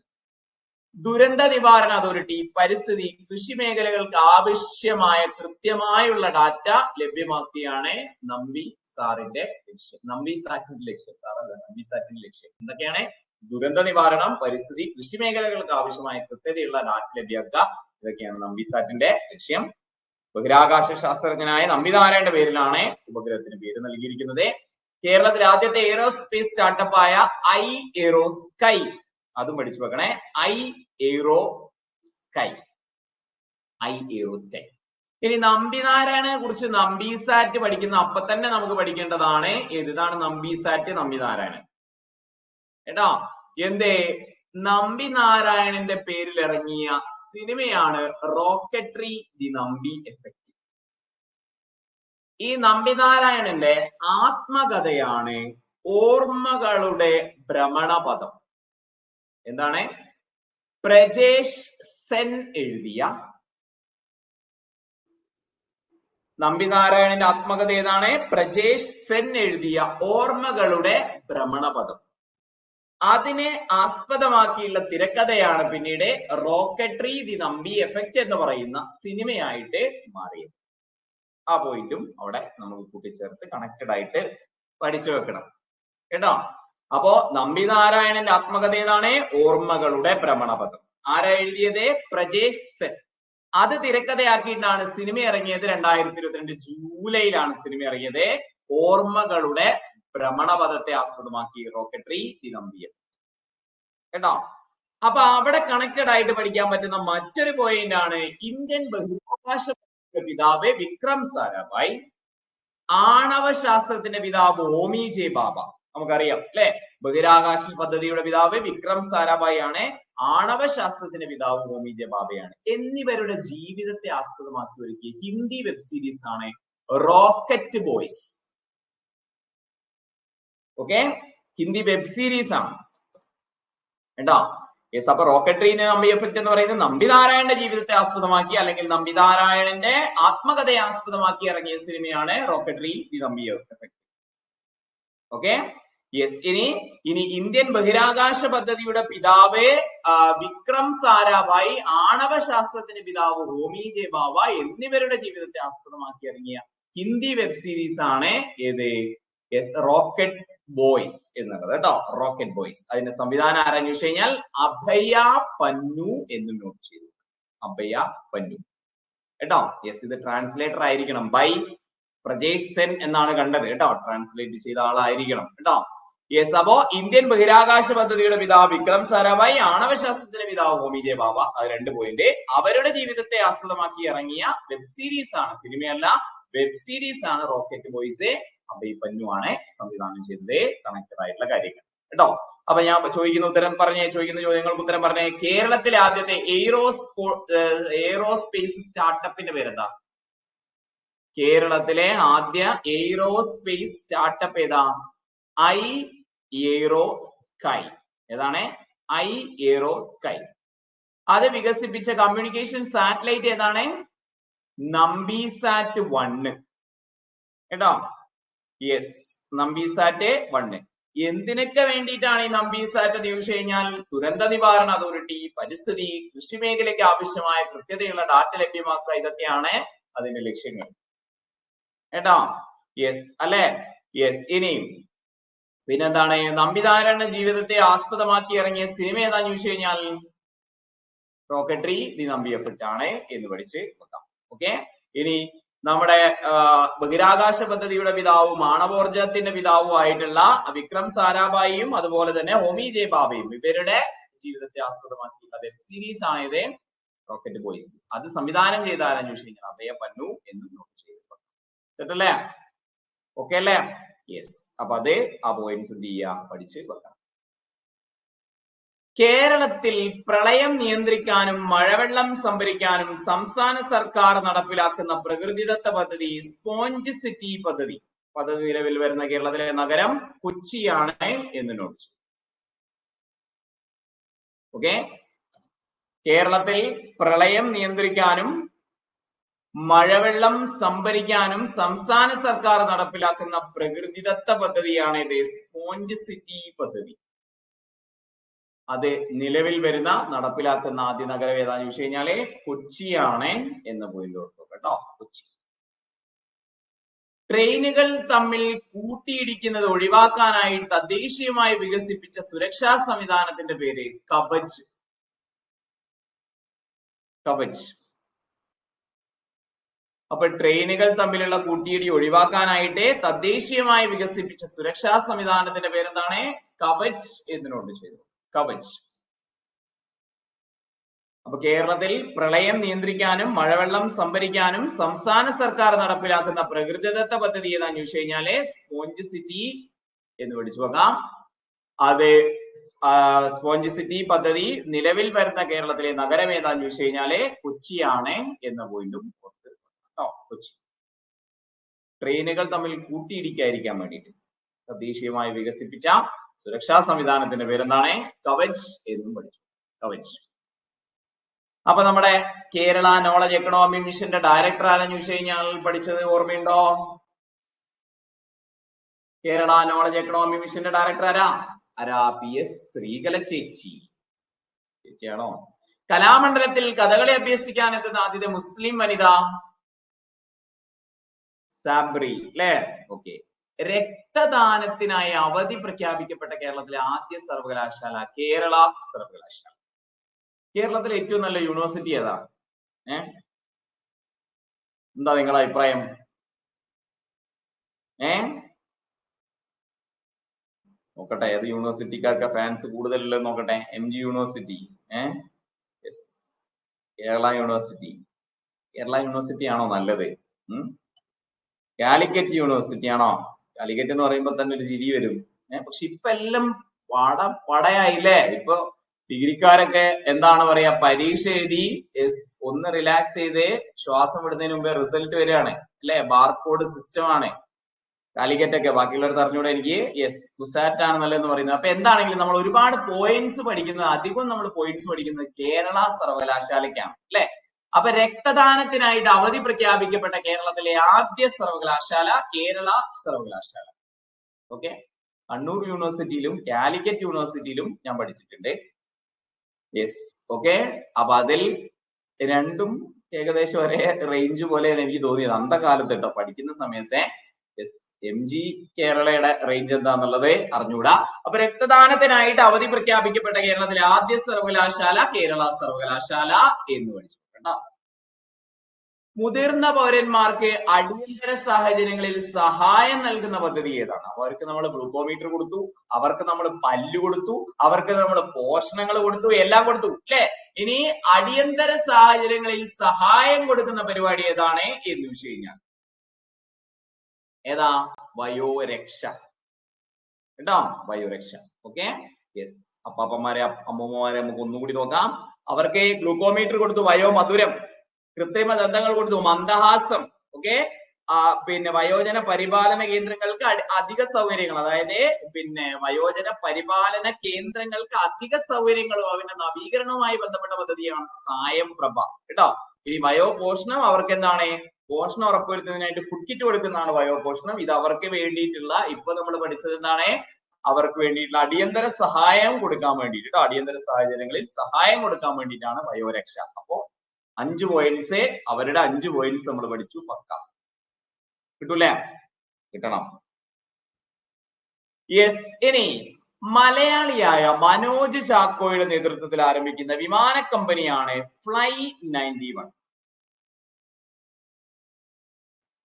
ദുരന്ത നിവാരണ അതോറിറ്റി പരിസ്ഥിതി കൃഷി മേഖലകൾക്ക് ആവശ്യമായ കൃത്യമായുള്ള ഡാറ്റ ലഭ്യമാക്കിയാണ് നമ്പി സാറിന്റെ ലക്ഷ്യം. നമ്പി സാറ്റിന്റെ ലക്ഷ്യം സാറല്ല, നമ്പി സാറ്റിന്റെ ലക്ഷ്യം എന്തൊക്കെയാണ്? ദുരന്ത നിവാരണം, പരിസ്ഥിതി, കൃഷി മേഖലകൾക്ക് ആവശ്യമായ കൃത്യതയുള്ള ഡാറ്റ ലഭ്യമാക്കുക. ഇതൊക്കെയാണ് നമ്പി സാറ്റിന്റെ ലക്ഷ്യം. ബഹിരാകാശ ശാസ്ത്രജ്ഞനായ നമ്പിനാരായണന്റെ പേരിലാണ് ഉപഗ്രഹത്തിന് പേര് നൽകിയിരിക്കുന്നത്. കേരളത്തിലെ ആദ്യത്തെ എയ്റോസ്പേസ് സ്റ്റാർട്ടപ്പായ ഐ-എയ്റോസ്കൈ, അതും പഠിച്ചു വെക്കണേ. ഐ-എയ്റോസ്കൈ. ഐ-എയ്റോസ്കൈ. ഇനി നമ്പിനാരായണനെ കുറിച്ച് നമ്പിസാറ്റ് പഠിക്കുന്ന അപ്പൊ തന്നെ നമുക്ക് പഠിക്കേണ്ടതാണ് ഏതാണ്? നമ്പിസാറ്റ്, നമ്പിനാരായണൻ കേട്ടോ. എന്തേ? നമ്പിനാരായണന്റെ പേരിൽ ഇറങ്ങിയ സിനിമയാണ് റോക്കട്രി ദി നമ്പി എഫക്റ്റ്. ഈ നമ്പിനാരായണന്റെ ആത്മകഥയാണ് ഓർമ്മകളുടെ ഭ്രമണപഥം. എന്താണ്? പ്രജേഷ് സെൻ എഴുതിയ നമ്പിനാരായണന്റെ ആത്മകഥ ഏതാണ്? പ്രജേഷ് സെൻ എഴുതിയ ഓർമ്മകളുടെ ഭ്രമണപഥം. അതിനെ ആസ്പദമാക്കിയുള്ള തിരക്കഥയാണ് പിന്നീട് റോക്കട്രി ദി നമ്പി എഫക്റ്റ് എന്ന് പറയുന്ന സിനിമയായിട്ട് മാറിയത്. ആ പോയിന്റും അവിടെ നമുക്ക് കൂട്ടിച്ചേർത്ത് കണക്റ്റഡ് ആയിട്ട് പഠിച്ചു വെക്കണം കേട്ടോ. അപ്പോ നമ്പിനാരായണന്റെ ആത്മകഥ ഏതാണ്? ഓർമ്മകളുടെ ഭ്രമണപഥം. ആരാ എഴുതിയത്? പ്രജേഷ് സെൻ. അത് തിരക്കഥയാക്കിയിട്ടാണ് സിനിമ ഇറങ്ങിയത്. 2022 ജൂലൈയിലാണ് സിനിമ ഇറങ്ങിയത്. ഓർമ്മകളുടെ ഭ്രമണപഥത്തെ ആസ്പദമാക്കി റോക്കട്രി ദി നമ്പി കേട്ടോ. അപ്പൊ അവിടെ കണക്റ്റഡ് ആയിട്ട് പഠിക്കാൻ പറ്റുന്ന മറ്റൊരു പോയിന്റ് ആണ് ഇന്ത്യൻ ബഹിരാകാശ പിതാവ് വിക്രം സാരാഭായ്, ആണവ ശാസ്ത്രത്തിന്റെ പിതാവ് ഹോമി ജെ ബാബ. നമുക്കറിയാം അല്ലെ, ബഹിരാകാശ പദ്ധതിയുടെ പിതാവ് വിക്രം സാരാഭായ് ആണ്, ആണവ ശാസ്ത്രത്തിന്റെ പിതാവ് ഹോമി ജെ ബാബയാണ്. എന്നിവരുടെ ജീവിതത്തെ ആസ്പദമാക്കി ഒരുക്കിയ ഹിന്ദി വെബ് സീരീസ് ആണ് rocket boys. Okay, Hindi web series ആണ് കേട്ടോ. യെസ്, അപ്പൊ റോക്കട്രി നമ്പി എഫക്റ്റ് എന്ന് പറയുന്നത് നമ്പിനാരായണന്റെ ജീവിതത്തെ ആസ്പദമാക്കി അല്ലെങ്കിൽ നമ്പിനാരായണന്റെ ആത്മകഥയെ ആസ്പദമാക്കി ഇറങ്ങിയ സിനിമയാണ് Rocketry the Nambi effect. Okay, yes. ഇനി ഇന്ത്യൻ ബഹിരാകാശ പദ്ധതിയുടെ പിതാവ് വിക്രം സാരാഭായ്, ആണവ ശാസ്ത്രത്തിന്റെ പിതാവ് ഹോമി ജെ ബാബ എന്നിവരുടെ ജീവിതത്തെ ആസ്പദമാക്കി ഇറങ്ങിയ ഹിന്ദി വെബ് സീരീസ് ആണ് ഏത്? യെസ്, റോക്കറ്റ് ബോയ്സ് എന്നുള്ളത് കേട്ടോ. Rocket boys. അതിന്റെ സംവിധാനം ആരാന്ന് ചോദിച്ചു കഴിഞ്ഞാൽ അഭയ പന്നു എന്ന് നോട്ട് ചെയ്തു. അഭയ പന്നു കേട്ടോ. യെസ്, ഇത് ട്രാൻസ്ലേറ്റർ ആയിരിക്കണം. ബൈ പ്രജേഷ് സെൻ എന്നാണ് കണ്ടത് കേട്ടോ. ട്രാൻസ്ലേറ്റ് ചെയ്ത ആളായിരിക്കണം കേട്ടോ. യെസ്, അപ്പോ ഇന്ത്യൻ ബഹിരാകാശ പദ്ധതിയുടെ പിതാവ് വിക്രം സാരാഭായ്, ആണവശാസ്ത്രത്തിന്റെ പിതാവ് ഹോമി ജെ ബാബ. അത് 2 പോയിന്റ്. അവരുടെ ജീവിതത്തെ ആസ്പദമാക്കി ഇറങ്ങിയ വെബ് സീരീസ് ആണ്, സിനിമയല്ല, വെബ് സീരീസ് ആണ് റോക്കറ്റ് ബോയ്സ്. അഭയ് പന്നു ആണ് സംവിധാനം ചെയ്തത്. കണക്റ്റഡ് ആയിട്ടുള്ള കാര്യങ്ങൾ കേട്ടോ. അപ്പൊ ഞാൻ ചോദിക്കുന്ന ചോദ്യങ്ങൾക്ക് ഉത്തരം പറഞ്ഞേ. കേരളത്തിലെ ആദ്യത്തെ എയ്റോസ്പേസ് സ്റ്റാർട്ടപ്പിന്റെ പേരെന്താ? കേരളത്തിലെ ആദ്യ എയ്റോസ്പേസ് സ്റ്റാർട്ടപ്പ് ഏതാ? Aero Sky. ഏതാണ്? I Aero Sky. അത് വികസിപ്പിച്ച കമ്മ്യൂണിക്കേഷൻ സാറ്റലൈറ്റ് ഏതാണ്? നമ്പിസാറ്റ് 1. കേട്ടോ? യെസ്, നമ്പിസാറ്റ് 1. എന്തിനൊക്കെ വേണ്ടിയിട്ടാണ് ഈ നമ്പിസാറ്റ് എന്ന് ചോദിച്ചു കഴിഞ്ഞാൽ ദുരന്ത നിവാരണ അതോറിറ്റി, പരിസ്ഥിതി, കൃഷി മേഖലയ്ക്ക് ആവശ്യമായ കൃത്യതയുള്ള ഡാറ്റ ലഭ്യമാക്കുക, ഇതൊക്കെയാണ് അതിന്റെ ലക്ഷ്യങ്ങൾ. കേട്ടോ? യെസ് അല്ലെ? യെസ്. ഇനിയും പിന്നെന്താണ്? നമ്പിനാരായണ ജീവിതത്തെ ആസ്പദമാക്കി ഇറങ്ങിയ സിനിമ ഏതാന്ന് ചോദിച്ചു കഴിഞ്ഞാൽ റോക്കട്രി ദി നമ്പി എഫക്റ്റ് ആണ് എന്ന് പഠിച്ച് വെക്കാം. ഓക്കെ. ഇനി നമ്മുടെ ബഹിരാകാശ പദ്ധതിയുടെ പിതാവും ആണവോർജത്തിന്റെ പിതാവും ആയിട്ടുള്ള വിക്രം സാരാഭായിയും അതുപോലെ തന്നെ ഹോമി ജെ ബാബയും ഇവരുടെ ജീവിതത്തെ ആസ്പദമാക്കിയുള്ള വെബ് സീരീസ് ആണ് ഇത് റോക്കറ്റ് ബോയ്സ്. അത് സംവിധാനം ചെയ്ത ആരാന്ന് ചോദിച്ചു കഴിഞ്ഞാൽ അഭയ പന്നു എന്നും നോട്ട് ചെയ്തിട്ടുണ്ട്. സെറ്റല്ലേ? ഓക്കെ അല്ലേ? യെസ്. അപ്പൊ അത് ആ പോയിന്റ്സ് എന്ത് ചെയ്യുക? പഠിച്ച് വെക്കാം. കേരളത്തിൽ പ്രളയം നിയന്ത്രിക്കാനും മഴവെള്ളം സംഭരിക്കാനും സംസ്ഥാന സർക്കാർ നടപ്പിലാക്കുന്ന പ്രകൃതിദത്ത പദ്ധതി സ്പോഞ്ച് സിറ്റി പദ്ധതി. പദ്ധതി നിലവിൽ വരുന്ന കേരളത്തിലെ നഗരം കൊച്ചിയാണ് എന്ന് നോട്ട് ചെയ്തു. ഓക്കെ. കേരളത്തിൽ പ്രളയം നിയന്ത്രിക്കാനും മഴവെള്ളം സംഭരിക്കാനും സംസ്ഥാന സർക്കാർ നടപ്പിലാക്കുന്ന പ്രകൃതിദത്ത പദ്ധതിയാണ് ഇത് സ്പോഞ്ച് സിറ്റി പദ്ധതി. അത് നിലവിൽ വരുന്ന നടപ്പിലാക്കുന്ന ആദ്യ നഗരം ഏതാന്ന് ചോദിച്ചു കഴിഞ്ഞാല് കൊച്ചിയാണ് എന്ന പോയിന്റ് ഓർക്കുക കേട്ടോ. കൊച്ചി. ട്രെയിനുകൾ തമ്മിൽ കൂട്ടിയിടിക്കുന്നത് ഒഴിവാക്കാനായി തദ്ദേശീയമായി വികസിപ്പിച്ച സുരക്ഷാ സംവിധാനത്തിന്റെ പേര് കവച്. കവച്. അപ്പൊ ട്രെയിനുകൾ തമ്മിലുള്ള കൂട്ടിയിടി ഒഴിവാക്കാനായിട്ട് തദ്ദേശീയമായി വികസിപ്പിച്ച സുരക്ഷാ സംവിധാനത്തിന്റെ പേരെന്താണ്? കവച് എന്ന് നോട്ട് ചെയ്തു. കവച്. അപ്പൊ കേരളത്തിൽ പ്രളയം നിയന്ത്രിക്കാനും മഴവെള്ളം സംഭരിക്കാനും സംസ്ഥാന സർക്കാർ നടപ്പിലാക്കുന്ന പ്രകൃതിദത്ത പദ്ധതി ഏതാന്ന് ചോദിച്ചു കഴിഞ്ഞാല് സ്പോഞ്ച് സിറ്റി എന്ന് പഠിച്ചു പോകാം. അത് സ്പോഞ്ച് സിറ്റി പദ്ധതി നിലവിൽ വരുന്ന കേരളത്തിലെ നഗരം ഏതാന്ന് ചോദിച്ചു കഴിഞ്ഞാല് കൊച്ചിയാണ് എന്ന പോയിന്റും ഓർത്ത് കേട്ടോ. കൊച്ചി. ട്രെയിനുകൾ തമ്മിൽ കൂട്ടിയിടിക്കാതിരിക്കാൻ വേണ്ടിയിട്ട് തദ്ദേശീയമായി വികസിപ്പിച്ച സുരക്ഷാ സംവിധാനത്തിന്റെ പേരെന്താണ്? കവച് എന്നും പഠിച്ചു. കവച്. അപ്പൊ നമ്മുടെ കേരള നോളജ് എക്കണോമി മിഷന്റെ ഡയറക്ടർ ആരെന്ന് ചോദിച്ചു കഴിഞ്ഞാൽ പഠിച്ചത് ഓർമ്മയുണ്ടോ? കേരള നോളജ് എക്കണോമി മിഷന്റെ ഡയറക്ടർ ആരാ? PS ശ്രീകല ചേച്ചി. ചേച്ചിയാണോ? കലാമണ്ഡലത്തിൽ കഥകളി അഭ്യസിക്കാൻ എത്തുന്ന ആദ്യത്തെ മുസ്ലിം വനിത സാബ്രി അല്ലേ? ഓക്കെ. രക്തദാനത്തിനായി അവധി പ്രഖ്യാപിക്കപ്പെട്ട കേരളത്തിലെ ആദ്യ സർവകലാശാല കേരള സർവകലാശാല. കേരളത്തിലെ ഏറ്റവും നല്ല യൂണിവേഴ്സിറ്റി ഏതാ? എന്താ നിങ്ങളുടെ അഭിപ്രായം? നോക്കട്ടെ ഏത് യൂണിവേഴ്സിറ്റിക്കാർക്ക് ഫാൻസ് കൂടുതലുള്ളത് നോക്കട്ടെ. MG university. Kerala university. Kerala university ആണോ നല്ലത്? കാലിക്കറ്റ് യൂണിവേഴ്സിറ്റി ആണോ? കാലിക്കറ്റ് എന്ന് പറയുമ്പോ തന്നെ ഒരു ചിരി വരും. പക്ഷെ ഇപ്പൊ എല്ലാം പടയായില്ലേ? ഇപ്പൊ ഡിഗ്രിക്കാരൊക്കെ എന്താണ് പറയാ, പരീക്ഷ എഴുതി ഒന്ന് റിലാക്സ് ചെയ്ത് ശ്വാസം വിടുന്നതിന് മുമ്പേ റിസൾട്ട് വരികയാണ് അല്ലെ? ബാർകോഡ് സിസ്റ്റം ആണ് കാലിക്കറ്റ് ഒക്കെ. ബാക്കിയുള്ളവർ അറിഞ്ഞൂടെ എനിക്ക്? കുസാറ്റ് ആണ് നല്ലതെന്ന് പറയുന്നത്. അപ്പൊ എന്താണെങ്കിലും നമ്മൾ ഒരുപാട് പോയിന്റ്സ് പഠിക്കുന്നത്, അധികം നമ്മൾ പോയിന്റ്സ് പഠിക്കുന്നത് കേരള സർവകലാശാലയ്ക്കാണ് അല്ലെ? അപ്പൊ രക്തദാനത്തിനായിട്ട് അവധി പ്രഖ്യാപിക്കപ്പെട്ട കേരളത്തിലെ ആദ്യ സർവകലാശാല കേരള സർവകലാശാല. ഓക്കെ. കണ്ണൂർ യൂണിവേഴ്സിറ്റിയിലും കാലിക്കറ്റ് യൂണിവേഴ്സിറ്റിയിലും ഞാൻ പഠിച്ചിട്ടുണ്ട്. ഓക്കെ. അപ്പൊ അതിൽ രണ്ടും ഏകദേശം ഒരേ റേഞ്ച് പോലെയാണ് എനിക്ക് തോന്നിയത് അന്തകാലത്ത് കേട്ടോ, പഠിക്കുന്ന സമയത്തെ. MG കേരളയുടെ റേഞ്ച് എന്താന്നുള്ളത് അറിഞ്ഞൂടാ. അപ്പൊ രക്തദാനത്തിനായിട്ട് അവധി പ്രഖ്യാപിക്കപ്പെട്ട കേരളത്തിലെ ആദ്യ സർവകലാശാല കേരള സർവകലാശാല എന്ന് പഠിച്ചു കേട്ടോ. മുതിർന്ന പൗരന്മാർക്ക് അടിയന്തര സാഹചര്യങ്ങളിൽ സഹായം നൽകുന്ന പദ്ധതി ഏതാണ്? അവർക്ക് നമ്മൾ ഗ്ലൂക്കോമീറ്റർ കൊടുത്തു, അവർക്ക് നമ്മൾ പല്ല് കൊടുത്തു, അവർക്ക് നമ്മൾ പോഷണങ്ങൾ കൊടുത്തു, എല്ലാം കൊടുത്തു അല്ലെ? ഇനി അടിയന്തര സാഹചര്യങ്ങളിൽ സഹായം കൊടുക്കുന്ന പരിപാടി ഏതാണ് എന്ന് ചോദിച്ചു കഴിഞ്ഞാൽ ഏതാ? വയോരക്ഷ കേട്ടോ. വയോരക്ഷ. ഓക്കെ. അപ്പാപ്പന്മാരെ അമ്മൂമ്മമാരെ നമുക്ക് ഒന്നുകൂടി നോക്കാം. അവർക്ക് ഗ്ലൂക്കോമീറ്റർ കൊടുത്തു, വയോമധുരം. കൃത്രിമ ദന്തങ്ങൾ കൊടുത്തു, മന്ദഹാസം. ഓക്കെ. പിന്നെ വയോജന പരിപാലന കേന്ദ്രങ്ങൾക്ക് അധിക സൗകര്യങ്ങൾ, അതായത് പിന്നെ വയോജന പരിപാലന കേന്ദ്രങ്ങൾക്ക് അധിക സൗകര്യങ്ങളും അവന്റെ നവീകരണവുമായി ബന്ധപ്പെട്ട പദ്ധതിയാണ് സായം പ്രഭ കേട്ടോ. ഈ വയോപോഷണം അവർക്ക് എന്താണ്, പോഷണം ഉറപ്പുവരുത്തുന്നതിനായിട്ട് ഫുഡ് കിറ്റ് കൊടുക്കുന്നതാണ് വയോപോഷണം. ഇത് അവർക്ക് വേണ്ടിയിട്ടുള്ള, ഇപ്പൊ നമ്മൾ പഠിച്ചത് എന്താണ്, അവർക്ക് വേണ്ടിയിട്ടുള്ള അടിയന്തര സഹായം കൊടുക്കാൻ വേണ്ടിയിട്ട്, അടിയന്തര സാഹചര്യങ്ങളിൽ സഹായം കൊടുക്കാൻ വേണ്ടിയിട്ടാണ് വയോരക്ഷ. അപ്പോ 5 പോയിന്റ്സ്, അവരുടെ 5 പോയിന്റ്സ് നമ്മൾ പഠിച്ചു. പക്ക കിട്ടൂലേ? കിട്ടണം. യെസ്. ഇനി മലയാളിയായ മനോജ് ചാക്കോയുടെ നേതൃത്വത്തിൽ ആരംഭിക്കുന്ന വിമാന കമ്പനിയാണ് ഫ്ലൈ 91.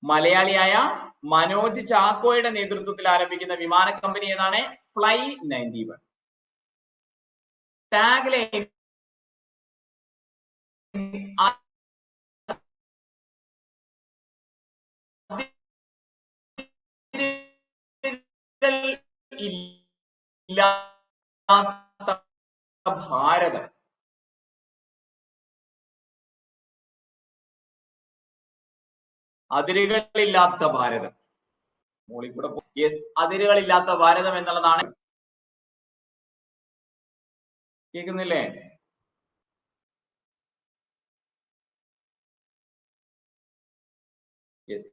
മലയാളിയായ മനോജ് ചാക്കോയുടെ നേതൃത്വത്തിൽ ആരംഭിക്കുന്ന വിമാന കമ്പനി ഏതാണ്? ഫ്ലൈ 91. ടാഗ് ലൈൻ ഇല്ലാത്ത ഭാരതം. അതിരുകളില്ലാത്ത ഭാരതം. മോളിക്കൂടെ യെസ്, അതിരുകളില്ലാത്ത ഭാരതം എന്നുള്ളതാണ്. കേൾക്കുന്നില്ലേ? യെസ്.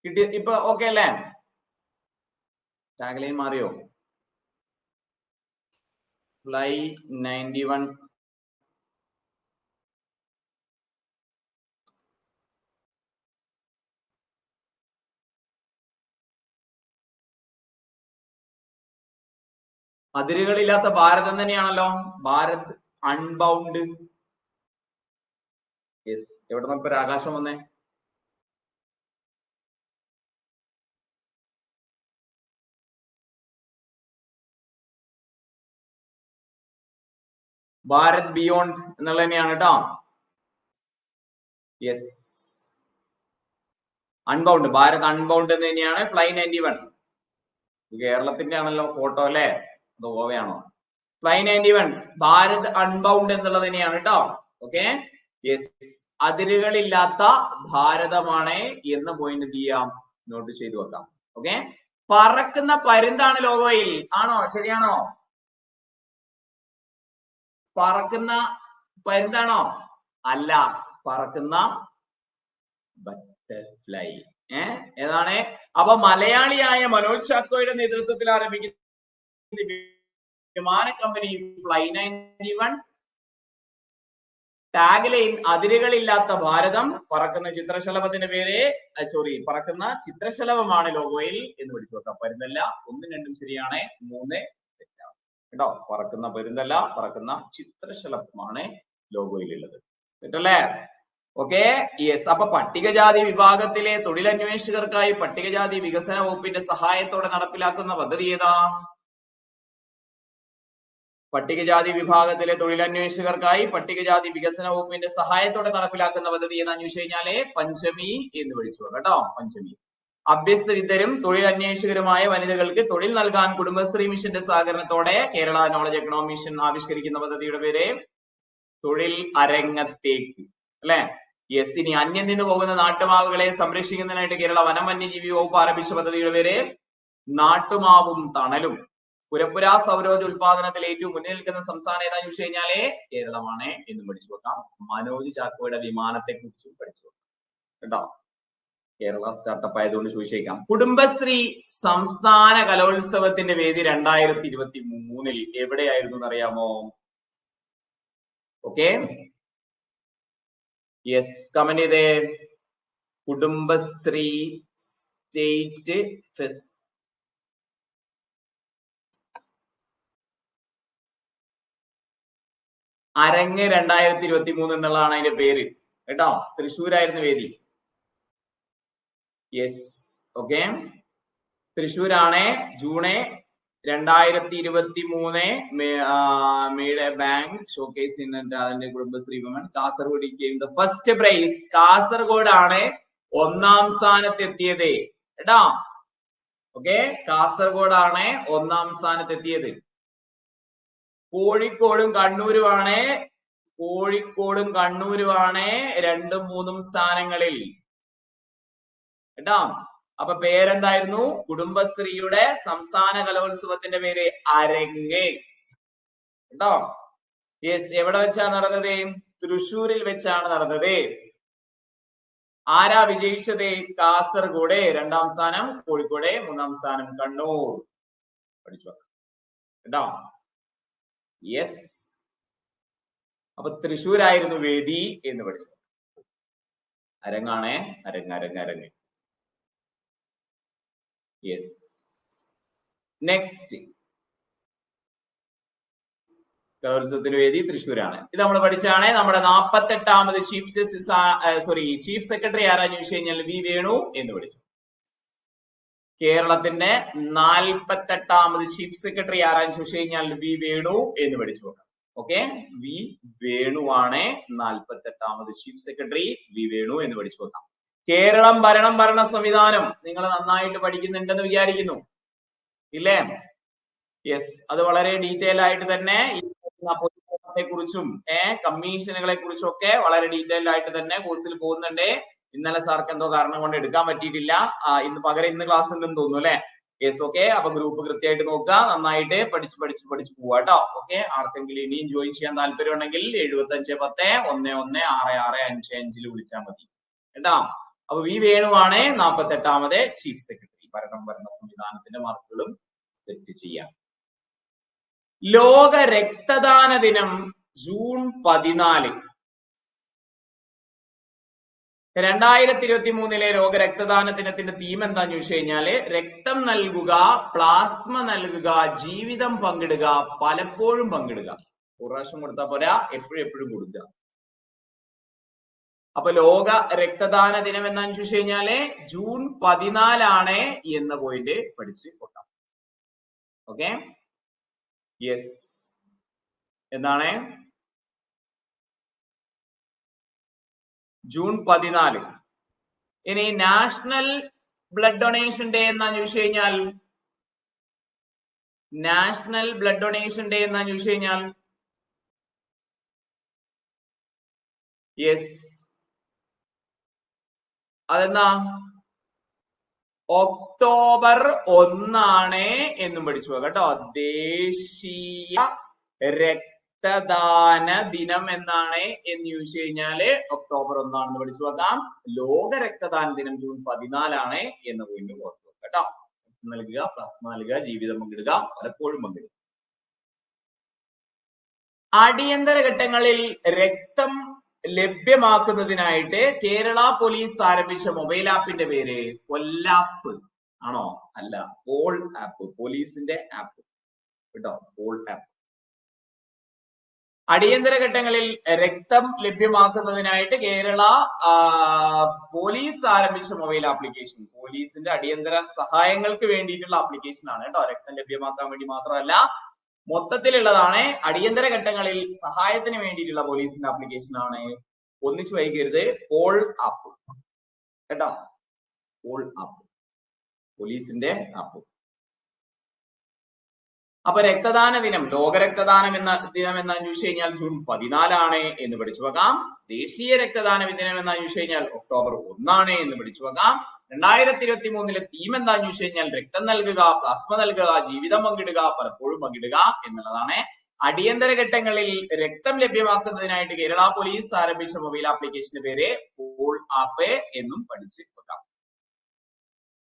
കിട്ടി? ഇപ്പൊ ഓക്കെ അല്ലേ? ടാഗ് ലൈൻ മാറിയോ? ഫ്ലൈ 91. അതിരുകളില്ലാത്ത ഭാരതം തന്നെയാണല്ലോ. ഭാരത് അൺബൗണ്ട്. യെസ്. എവിടെ നമുക്ക് ഒരു ആകാശം വന്നേ? ഭാരത് ബിയോണ്ട് എന്നുള്ള തന്നെയാണ് കേട്ടോ. യെസ്. അൺബൗണ്ട്, ഭാരത് അൺബൗണ്ട് എന്ന് തന്നെയാണ് ഫ്ലൈ 91. കേരളത്തിന്റെ ആണല്ലോ ഫോട്ടോ അല്ലേ? അത് ഗോവയാണോ? ഫ്ലൈ 91 ഭാരത് അൺബൗണ്ട് എന്നുള്ളത് തന്നെയാണ് കേട്ടോ. ഓക്കെ. യെസ്. അതിരുകളില്ലാത്ത ഭാരതമാണ് എന്ന പോയിന്റ് എന്ത് ചെയ്യാം? നോട്ട് ചെയ്തു വെക്കാം. ഓക്കെ. പറക്കുന്ന പരുന്താണ് ലോഗോയിൽ. ആണോ? ശരിയാണോ? പറക്കുന്ന പരുന്താണോ? അല്ല, പറക്കുന്ന ബട്ടർഫ്ലൈ. ഏതാണ്? അപ്പൊ മലയാളിയായ മനോജ് ചാക്കോയുടെ നേതൃത്വത്തിൽ ആരംഭിക്കുന്ന വിമാന കമ്പനി ഫ്ലൈ 91. ടാഗ് ലൈൻ അതിരുകളില്ലാത്ത ഭാരതം. പറക്കുന്ന ചിത്രശലഭത്തിന്റെ പേര് പറക്കുന്ന ചിത്രശലഭമാണ് ലോഗോയിൽ എന്ന് പഠിച്ചു വെക്കാം. പരുന്തല്ല. 1, 2 ശരിയാണ്, 3 തെറ്റാണ് കേട്ടോ. പറക്കുന്ന പരുന്തല്ല, പറക്കുന്ന ചിത്രശലഭമാണ് ലോഗോയിലുള്ളത്. തെറ്റല്ലേ? ഓക്കെ. യെസ്. അപ്പൊ പട്ടികജാതി വിഭാഗത്തിലെ തൊഴിലന്വേഷകർക്കായി പട്ടികജാതി വികസന വകുപ്പിന്റെ സഹായത്തോടെ നടപ്പിലാക്കുന്ന പദ്ധതി ഏതാ? പട്ടികജാതി വിഭാഗത്തിലെ തൊഴിലന്വേഷകർക്കായി പട്ടികജാതി വികസന വകുപ്പിന്റെ സഹായത്തോടെ നടപ്പിലാക്കുന്ന പദ്ധതി ഏതാന്ന് ചോദിച്ചു കഴിഞ്ഞാല് പഞ്ചമി എന്ന് വിളിച്ചു കേട്ടോ. പഞ്ചമി. അഭ്യസ്തവിദ്യരും തൊഴിലന്വേഷകരുമായ വനിതകൾക്ക് തൊഴിൽ നൽകാൻ കുടുംബശ്രീ മിഷന്റെ സഹകരണത്തോടെ കേരള നോളജ് എക്കണോമി മിഷൻ ആവിഷ്കരിക്കുന്ന പദ്ധതിയുടെ പേര് തൊഴിൽ അരങ്ങത്തേക്ക് അല്ലെ? യെസ്. ഇനി അന്യം നിന്ന് പോകുന്ന നാട്ടുമാവുകളെ സംരക്ഷിക്കുന്നതിനായിട്ട് കേരള വനം വന്യജീവി വകുപ്പ് ആരംഭിച്ച പദ്ധതിയുടെ പേര് നാട്ടുമാവും തണലും. പുരപ്പുര സൗരോർജ ഉത്പാദനത്തിൽ ഏറ്റവും മുന്നിൽ നിൽക്കുന്ന സംസ്ഥാനം ഏതാന്ന് ചോദിച്ചു കഴിഞ്ഞാല് കേരളമാണ് എന്നും പഠിച്ചു വെക്കാം. മനോജ് ചാക്കോയുടെ വിമാനത്തെ കുറിച്ചും പഠിച്ചു വെക്കാം കേട്ടോ. കേരള സ്റ്റാർട്ടപ്പ് ആയതുകൊണ്ട് ചോദിച്ചേക്കാം. കുടുംബശ്രീ സംസ്ഥാന കലോത്സവത്തിന്റെ വേദി 2023 എവിടെയായിരുന്നു എന്നറിയാമോ? ഓക്കെ. യെസ്. കമന്റ് ചെയ്തേ. കുടുംബശ്രീ സ്റ്റേറ്റ് ഫെസ്റ്റ് അരങ്ങ് 2023 എന്നുള്ളതാണ് അതിന്റെ പേര് കേട്ടോ. തൃശ്ശൂരായിരുന്നു വേദി. യെസ്. ഓക്കെ. തൃശ്ശൂരാണ്. ജൂൺ 2023 മേയുടെ ബാങ്ക് ഷോക്കേസ് അതിന്റെ Kudumbashree women. Kasaragod first prize. കാസർഗോഡാണ് 1ാം സ്ഥാനത്തെത്തിയത് കേട്ടോ. ഓക്കെ. കാസർഗോഡാണ് 1ാം സ്ഥാനത്തെത്തിയത്. കോഴിക്കോടും കണ്ണൂരുമാണ് കോഴിക്കോടും കണ്ണൂരുമാണ് 2ഉം 3ഉം സ്ഥാനങ്ങളിൽ കേട്ടോ. അപ്പൊ പേരെന്തായിരുന്നു? കുടുംബശ്രീയുടെ സംസ്ഥാന കലോത്സവത്തിന്റെ പേര് അരങ്ങ് കേട്ടോ. യെസ്, എവിടെ വെച്ചാണ് നടന്നത്? തൃശ്ശൂരിൽ വെച്ചാണ് നടന്നത്. ആരാ വിജയിച്ചത്? കാസർഗോഡ്. 2ാം സ്ഥാനം കോഴിക്കോട്, 3ാം സ്ഥാനം കണ്ണൂർ. പഠിച്ചു കേട്ടോ. യെസ്, അപ്പൊ തൃശ്ശൂരായിരുന്നു വേദി എന്ന് പഠിച്ചു. അരങ്ങാണേ, അരങ്ങ്. Yes, next. കലോത്സവത്തിന് വേദി തൃശ്ശൂരാണ്. ഇത് നമ്മൾ പഠിച്ചാണ്. നമ്മുടെ 48ാമത് ചീഫ് സെക്രട്ടറി ആരാന്ന് ചോദിച്ചു കഴിഞ്ഞാൽ വി വേണു എന്ന് പഠിച്ചു. കേരളത്തിന്റെ 48ാമത് ചീഫ് സെക്രട്ടറി ആരാന്ന് ചോദിച്ചു കഴിഞ്ഞാൽ വി വേണു എന്ന് പഠിച്ചു. ഓക്കെ, വി വേണു ആണ് 48ാമത് ചീഫ് സെക്രട്ടറി. വി വേണു എന്ന് പഠിച്ചു വെക്കാം. കേരളം ഭരണ സംവിധാനം നിങ്ങൾ നന്നായിട്ട് പഠിക്കുന്നുണ്ടെന്ന് വിചാരിക്കുന്നു, ഇല്ലേ? യെസ്, അത് വളരെ ഡീറ്റെയിൽ ആയിട്ട് തന്നെ പൊതുഭരണത്തെ കുറിച്ചും കമ്മീഷനുകളെ കുറിച്ചും ഒക്കെ വളരെ ഡീറ്റെയിൽ ആയിട്ട് തന്നെ കോഴ്സിൽ പോകുന്നുണ്ട്. ഇന്നലെ സാർക്ക് എന്തോ കാരണം കൊണ്ട് എടുക്കാൻ പറ്റിയിട്ടില്ല. ഇന്ന് ക്ലാസ് ഉണ്ടെന്ന് തോന്നുന്നു അല്ലെ? Yes, okay. അപ്പൊ ഗ്രൂപ്പ് കൃത്യമായിട്ട് നോക്കുക, നന്നായിട്ട് പഠിച്ചു പോവാ കേട്ടോ. ഓക്കെ, ആർക്കെങ്കിലും ഇനിയും ജോയിൻ ചെയ്യാൻ താല്പര്യം ഉണ്ടെങ്കിൽ 7510116655 വിളിച്ചാൽ മതി കേട്ടോ. അപ്പൊ വി വേണുവാണ് 48ാമത് ചീഫ് സെക്രട്ടറി. ഭരണ സംവിധാനത്തിന്റെ മാർക്കുകളും സെറ്റ് ചെയ്യാം. ലോക രക്തദാന ദിനം ജൂൺ 14. 2023 ലോക രക്തദാന ദിനത്തിന്റെ തീം എന്താന്ന് ചോദിച്ചു കഴിഞ്ഞാല് രക്തം നൽകുക, പ്ലാസ്മ നൽകുക, ജീവിതം പങ്കിടുക, പലപ്പോഴും പങ്കിടുക. ഒരു പ്രാവശ്യം കൊടുത്താൽ പോരാ, എപ്പോഴും കൊടുക്കുക. അപ്പൊ ലോക രക്തദാന ദിനം എന്താന്ന് ചോദിച്ചു കഴിഞ്ഞാല് ജൂൺ 14 എന്ന പോയിന്റ് പഠിച്ച് കൊടുക്കാം. ഓക്കെ, യെസ്, എന്താണ്? ജൂൺ 14. ഇനി നാഷണൽ ബ്ലഡ് ഡൊണേഷൻ ഡേ എന്നാന്ന് ചോദിച്ചു കഴിഞ്ഞാൽ യെസ്, അതെന്നാ? ഒക്ടോബർ 1 എന്നും പഠിച്ചു കേട്ടോ. ദേശീയ രക്തദാന ദിനം എന്നാണ് എന്ന് ചോദിച്ചു കഴിഞ്ഞാല് ഒക്ടോബർ 1 പഠിച്ചു വെക്കാം. ലോക രക്തദാന ദിനം ജൂൺ 14 എന്ന് പോയിന്റ് ഓർത്തു കേട്ടോ. നൽകുക, പ്ലാസ്മ നൽകുക, ജീവിതം പങ്കിടുക, പലപ്പോഴും പങ്കിടുക. അടിയന്തര ഘട്ടങ്ങളിൽ രക്തം ലഭ്യമാക്കുന്നതിനായിട്ട് കേരള പോലീസ് ആരംഭിച്ച മൊബൈൽ ആപ്പിന്റെ പേര് കൊല്ലാപ്പ് ആണോ? അല്ല, പോൾ ആപ്പ്. പോലീസിന്റെ ആപ്പ് കേട്ടോ, പോൾ ആപ്പ്. അടിയന്തര ഘട്ടങ്ങളിൽ രക്തം ലഭ്യമാക്കുന്നതിനായിട്ട് കേരള പോലീസ് ആരംഭിച്ച മൊബൈൽ ആപ്ലിക്കേഷൻ. പോലീസിന്റെ അടിയന്തര സഹായങ്ങൾക്ക് വേണ്ടിയിട്ടുള്ള ആപ്ലിക്കേഷൻ ആണ് കേട്ടോ. രക്തം ലഭ്യമാക്കാൻ വേണ്ടി മാത്രമല്ല, മൊത്തത്തിലുള്ളതാണ്. അടിയന്തര ഘട്ടങ്ങളിൽ സഹായത്തിന് വേണ്ടിയിട്ടുള്ള പോലീസിന്റെ ആപ്ലിക്കേഷൻ ആണ്. ഒന്നിച്ചു വൈകരുത്, പോൾ ആപ്പ് കേട്ടോ. പോൾ ആപ്പ്, പോലീസിന്റെ ആപ്പ്. അപ്പൊ രക്തദാന ദിനം, ലോക രക്തദാനം എന്ന ദിനം എന്നാന്ന് ചോദിച്ചു കഴിഞ്ഞാൽ ജൂൺ 14 എന്ന് പഠിച്ചു വെക്കാം. ദേശീയ രക്തദാന ദിനം എന്നാന്ന് ചോദിച്ചു കഴിഞ്ഞാൽ ഒക്ടോബർ 1 എന്ന് പഠിച്ചു വെക്കാം. 2023 തീം എന്താന്ന് ചോദിച്ചു കഴിഞ്ഞാൽ രക്തം നൽകുക, പ്ലാസ്മ നൽകുക, ജീവിതം പങ്കിടുക, പലപ്പോഴും പങ്കിടുക എന്നുള്ളതാണ്. അടിയന്തര ഘട്ടങ്ങളിൽ രക്തം ലഭ്യമാക്കുന്നതിനായിട്ട് കേരള പോലീസ് ആരംഭിച്ച മൊബൈൽ ആപ്ലിക്കേഷന്റെ പേര് പോൾ ആപ്പ് എന്നും പഠിച്ചു വെക്കാം.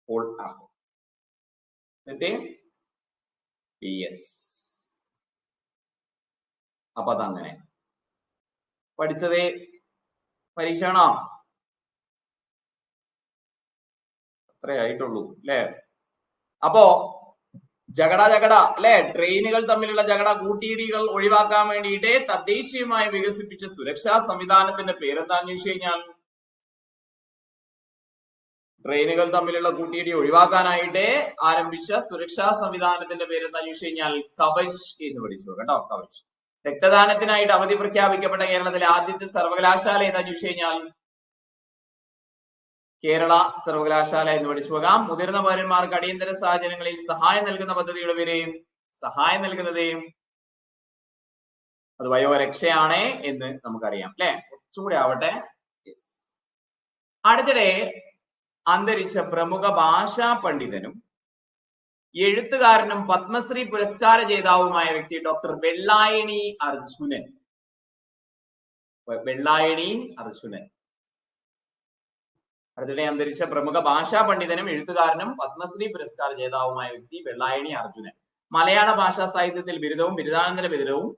Paul app. യെസ്, അപ്പൊ അതങ്ങനെ പഠിച്ചത് പരീക്ഷ ആണോ? അത്രേ ആയിട്ടുള്ളൂ അല്ലെ? അപ്പോ ജഗട അല്ലെ, ട്രെയിനുകൾ തമ്മിലുള്ള ജഗട, കൂട്ടിയിടികൾ ഒഴിവാക്കാൻ വേണ്ടിയിട്ട് തദ്ദേശീയമായി വികസിപ്പിച്ച സുരക്ഷാ സംവിധാനത്തിന്റെ പേരെന്താന്ന് ചോദിച്ചു കഴിഞ്ഞാൽ, ട്രെയിനുകൾ തമ്മിലുള്ള കൂട്ടിയിടി ഒഴിവാക്കാനായിട്ട് ആരംഭിച്ച സുരക്ഷാ സംവിധാനത്തിന്റെ പേരെന്താന്ന് ചോദിച്ചു കഴിഞ്ഞാൽ കവച് എന്ന് പഠിച്ചു കേട്ടോ. കവച്. രക്തദാനത്തിനായിട്ട് അവധി പ്രഖ്യാപിക്കപ്പെട്ട കേരളത്തിലെ ആദ്യത്തെ സർവകലാശാല ഏതാന്ന് ചോദിച്ചു കഴിഞ്ഞാൽ കേരള സർവകലാശാല എന്ന് പഠിച്ചു പോകാം. മുതിർന്ന പൗരന്മാർക്ക് അടിയന്തര സാഹചര്യങ്ങളിൽ സഹായം നൽകുന്ന പദ്ധതിയുടെ പേര് അത് വയോരക്ഷയാണ് എന്ന് നമുക്കറിയാം അല്ലെ. കുറച്ചുകൂടി ആവട്ടെ. അടുത്തിടെ അന്തരിച്ച പ്രമുഖ ഭാഷാ പണ്ഡിതനും എഴുത്തുകാരനും പത്മശ്രീ പുരസ്കാര ജേതാവുമായ വ്യക്തി ഡോക്ടർ വെള്ളായണി അർജുനൻ. വെള്ളായണി അർജുനൻ. അടുത്തിടെ അന്തരിച്ച പ്രമുഖ ഭാഷാ പണ്ഡിതനും എഴുത്തുകാരനും പത്മശ്രീ പുരസ്കാര ജേതാവുമായ വ്യക്തി വെള്ളായണി അർജുനൻ. മലയാള ഭാഷാ സാഹിത്യത്തിൽ ബിരുദവും ബിരുദാനന്തര ബിരുദവും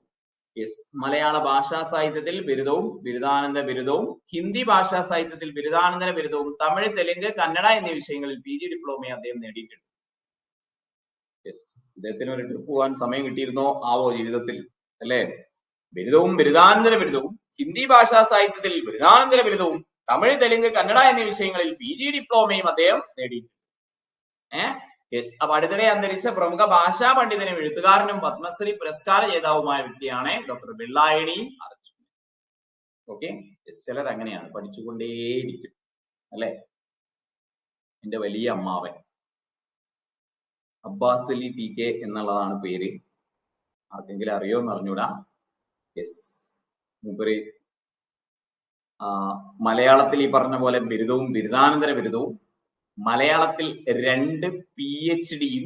മലയാള ഭാഷാ സാഹിത്യത്തിൽ ബിരുദവും ബിരുദാനന്തര ബിരുദവും, ഹിന്ദി ഭാഷാ സാഹിത്യത്തിൽ ബിരുദാനന്തര ബിരുദവും, തമിഴ്, തെലുങ്ക്, കന്നഡ എന്നീ വിഷയങ്ങളിൽ PG ഡിപ്ലോമയും അദ്ദേഹം നേടിയിട്ടുണ്ട്. ഇദ്ദേഹത്തിന് ഒരു ട്രിപ്പ് പോകാൻ സമയം കിട്ടിയിരുന്നോ ആവോ ജീവിതത്തിൽ അല്ലെ. ബിരുദവും ബിരുദാനന്തര ബിരുദവും, ഹിന്ദി ഭാഷാ സാഹിത്യത്തിൽ ബിരുദാനന്തര ബിരുദവും, തമിഴ്, തെലുങ്ക്, കന്നഡ എന്നീ വിഷയങ്ങളിൽ PG ഡിപ്ലോമയും അദ്ദേഹം നേടിയിട്ടുണ്ട്. അപ്പൊ അടുത്തിടെ അന്തരിച്ച പ്രമുഖ ഭാഷാ പണ്ഡിതനും എഴുത്തുകാരനും പത്മശ്രീ പുരസ്കാര ജേതാവുമായ വ്യക്തിയാണ് ഡോക്ടർ വെള്ളായണി അർജുനൻ. ഓക്കെ, ചിലർ അങ്ങനെയാണ്, പഠിച്ചുകൊണ്ടേയിരിക്കും അല്ലെ. എന്റെ വലിയ അമ്മാവൻ അബ്ബാസ് അലി TK എന്നുള്ളതാണ് പേര്. ആർക്കെങ്കിലും അറിയോന്ന് അറിഞ്ഞൂടാ. മൂപ്പര് മലയാളത്തിൽ ഈ പറഞ്ഞ പോലെ ബിരുദവും ബിരുദാനന്തര ബിരുദവും, മലയാളത്തിൽ 2 PhDയും,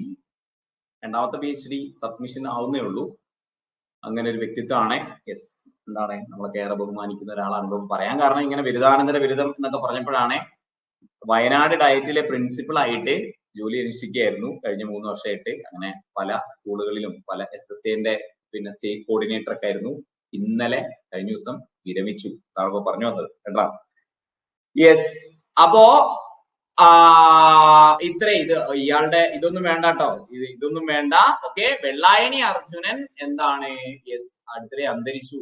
രണ്ടാമത്തെ PhD സബ്മിഷൻ ആവുന്നേ ഉള്ളൂ. അങ്ങനെ ഒരു വ്യക്തിത്വമാണ്. എന്താണ്, നമ്മളൊക്കെ ഏറെ ബഹുമാനിക്കുന്ന ഒരാളാണ്. പറയാൻ കാരണം ഇങ്ങനെ ബിരുദാനന്തര ബിരുദം എന്നൊക്കെ പറഞ്ഞപ്പോഴാണ് വയനാട് ഡയറ്റിലെ പ്രിൻസിപ്പൾ ആയിട്ട് ജോലി അനുഷ്ഠിക്കുകയായിരുന്നു കഴിഞ്ഞ 3 വർഷമായിട്ട്. അങ്ങനെ പല സ്കൂളുകളിലും പല SSAന്റെ സ്റ്റേറ്റ് കോർഡിനേറ്റർ ഒക്കെ ആയിരുന്നു. ഇന്നലെ കഴിഞ്ഞ ദിവസം വിരമിച്ചു. താഴെ പറഞ്ഞു വന്നത് കേട്ടോ. അപ്പോ ഇത് ഇയാളുടെ ഇതൊന്നും വേണ്ട കേട്ടോ, ഇതൊന്നും വേണ്ട. ഓക്കെ, വെള്ളായണി അർജുനൻ എന്താണ് അടുത്തിടെ അന്തരിച്ചു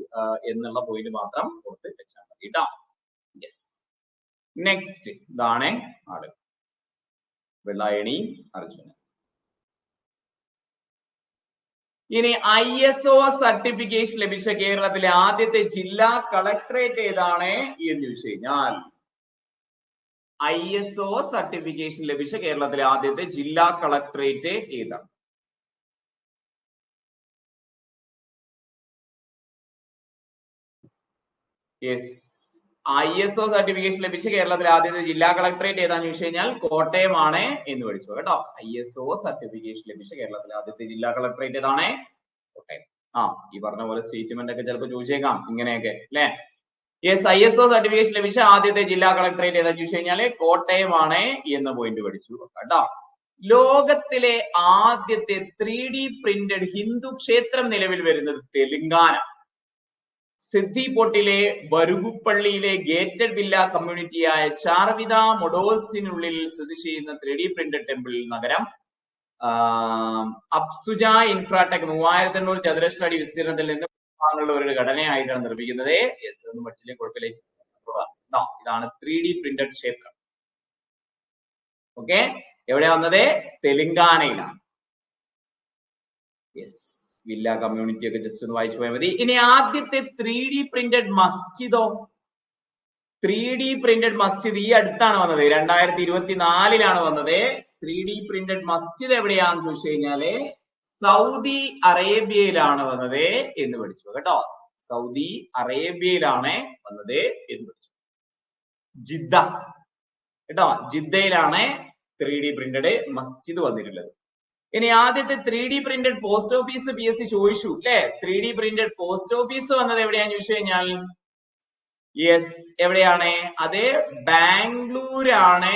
എന്നുള്ള പോയിന്റ് മാത്രം ഓർത്ത് വെച്ചാൽ മതി കേട്ടോ. നെക്സ്റ്റ് ഇതാണ് ആള് വെള്ളായണി അർജുനൻ. ഇനി ISO സർട്ടിഫിക്കേഷൻ ലഭിച്ച കേരളത്തിലെ ആദ്യത്തെ ജില്ലാ കളക്ടറേറ്റ് ഏതാണ് എന്ന് ചോദിച്ചു കഴിഞ്ഞാൽ, ISO സർട്ടിഫിക്കേഷൻ ലഭിച്ച കേരളത്തിലെ ആദ്യത്തെ ജില്ലാ കളക്ടറേറ്റ് ഏതാണ്? ISO സർട്ടിഫിക്കേഷൻ ലഭിച്ച കേരളത്തിലെ ആദ്യത്തെ ജില്ലാ കളക്ടറേറ്റ് ഏതാന്ന് ചോദിച്ചു കഴിഞ്ഞാൽ കോട്ടയമാണ് എന്ന് പഠിച്ചു കേട്ടോ. ISO സർട്ടിഫിക്കേഷൻ ലഭിച്ച കേരളത്തിലെ ആദ്യത്തെ ജില്ലാ കളക്ടറേറ്റ് ഏതാണ്? കോട്ടയം. ഈ പറഞ്ഞ പോലെ സ്റ്റേറ്റ്മെന്റ് ഒക്കെ ചിലപ്പോൾ ചോദിച്ചേക്കാം ഇങ്ങനെയൊക്കെ അല്ലെ. ISO സർട്ടിഫിക്കേഷൻ ലഭിച്ച ആദ്യത്തെ ജില്ലാ കളക്ടറേറ്റ് ഏതാന്ന് ചോദിച്ചു കഴിഞ്ഞാല് കോട്ടയമാണ് എന്ന പോയിന്റ് പഠിച്ചു കേട്ടോ. ലോകത്തിലെ ആദ്യത്തെ 3D പ്രിന്റഡ് ഹിന്ദു ക്ഷേത്രം നിലവിൽ വരുന്നത് തെലുങ്കാന. സിദ്ധിപോട്ടിലെ ബരുഗുപ്പള്ളിയിലെ ഗേറ്റഡ് വില്ല കമ്മ്യൂണിറ്റിയായ ചാർവിത മൊഡോസിനുള്ളിൽ സ്ഥിതി ചെയ്യുന്ന 3D പ്രിന്റഡ് ടെമ്പിൾ നഗരം അപ്സുജ ഇൻഫ്രാടെക് 3800 ചതുരശ്ര അടി വിസ്തീർണത്തിൽ നിന്ന് ഒരു ഘടനയായിട്ടാണ് നിർമ്മിക്കുന്നത്. ഒന്നും പഠിച്ചില്ലേ കുഴപ്പമില്ല. ഇതാണ് 3D പ്രിന്റഡ് ക്ഷേത്രം. ഓക്കെ, എവിടെ വന്നത്? തെലുങ്കാനയിലാണ്. വില്ല കമ്മ്യൂണിറ്റി ഒക്കെ ജസ്റ്റ് ഒന്ന് വായിച്ചു പോയാൽ മതി. ഇനി ആദ്യത്തെ 3D പ്രിന്റഡ് മസ്ജിദോ? 3D പ്രിന്റഡ് മസ്ജിദ് ഈ അടുത്താണ് വന്നത്, 2024 വന്നത്. 3D പ്രിന്റഡ് മസ്ജിദ് എവിടെയാന്ന് ചോദിച്ചു കഴിഞ്ഞാല് സൗദി അറേബ്യയിലാണ് വന്നത് എന്ന് പഠിച്ചു കേട്ടോ. സൗദി അറേബ്യയിലാണ് വന്നത് എന്ന് പഠിച്ചു. ജിദ്ദ കേട്ടോ, ജിദ്ദയിലാണ് 3D പ്രിന്റഡ് മസ്ജിദ് വന്നിട്ടുള്ളത്. ഇനി ആദ്യത്തെ 3D printed post office PSC ചോദിച്ചു അല്ലെ. 3D പ്രിന്റഡ് പോസ്റ്റ് ഓഫീസ് വന്നത് എവിടെയാന്ന് ചോദിച്ചു കഴിഞ്ഞാൽ എവിടെയാണ്? അത് ബാംഗ്ലൂരാണ്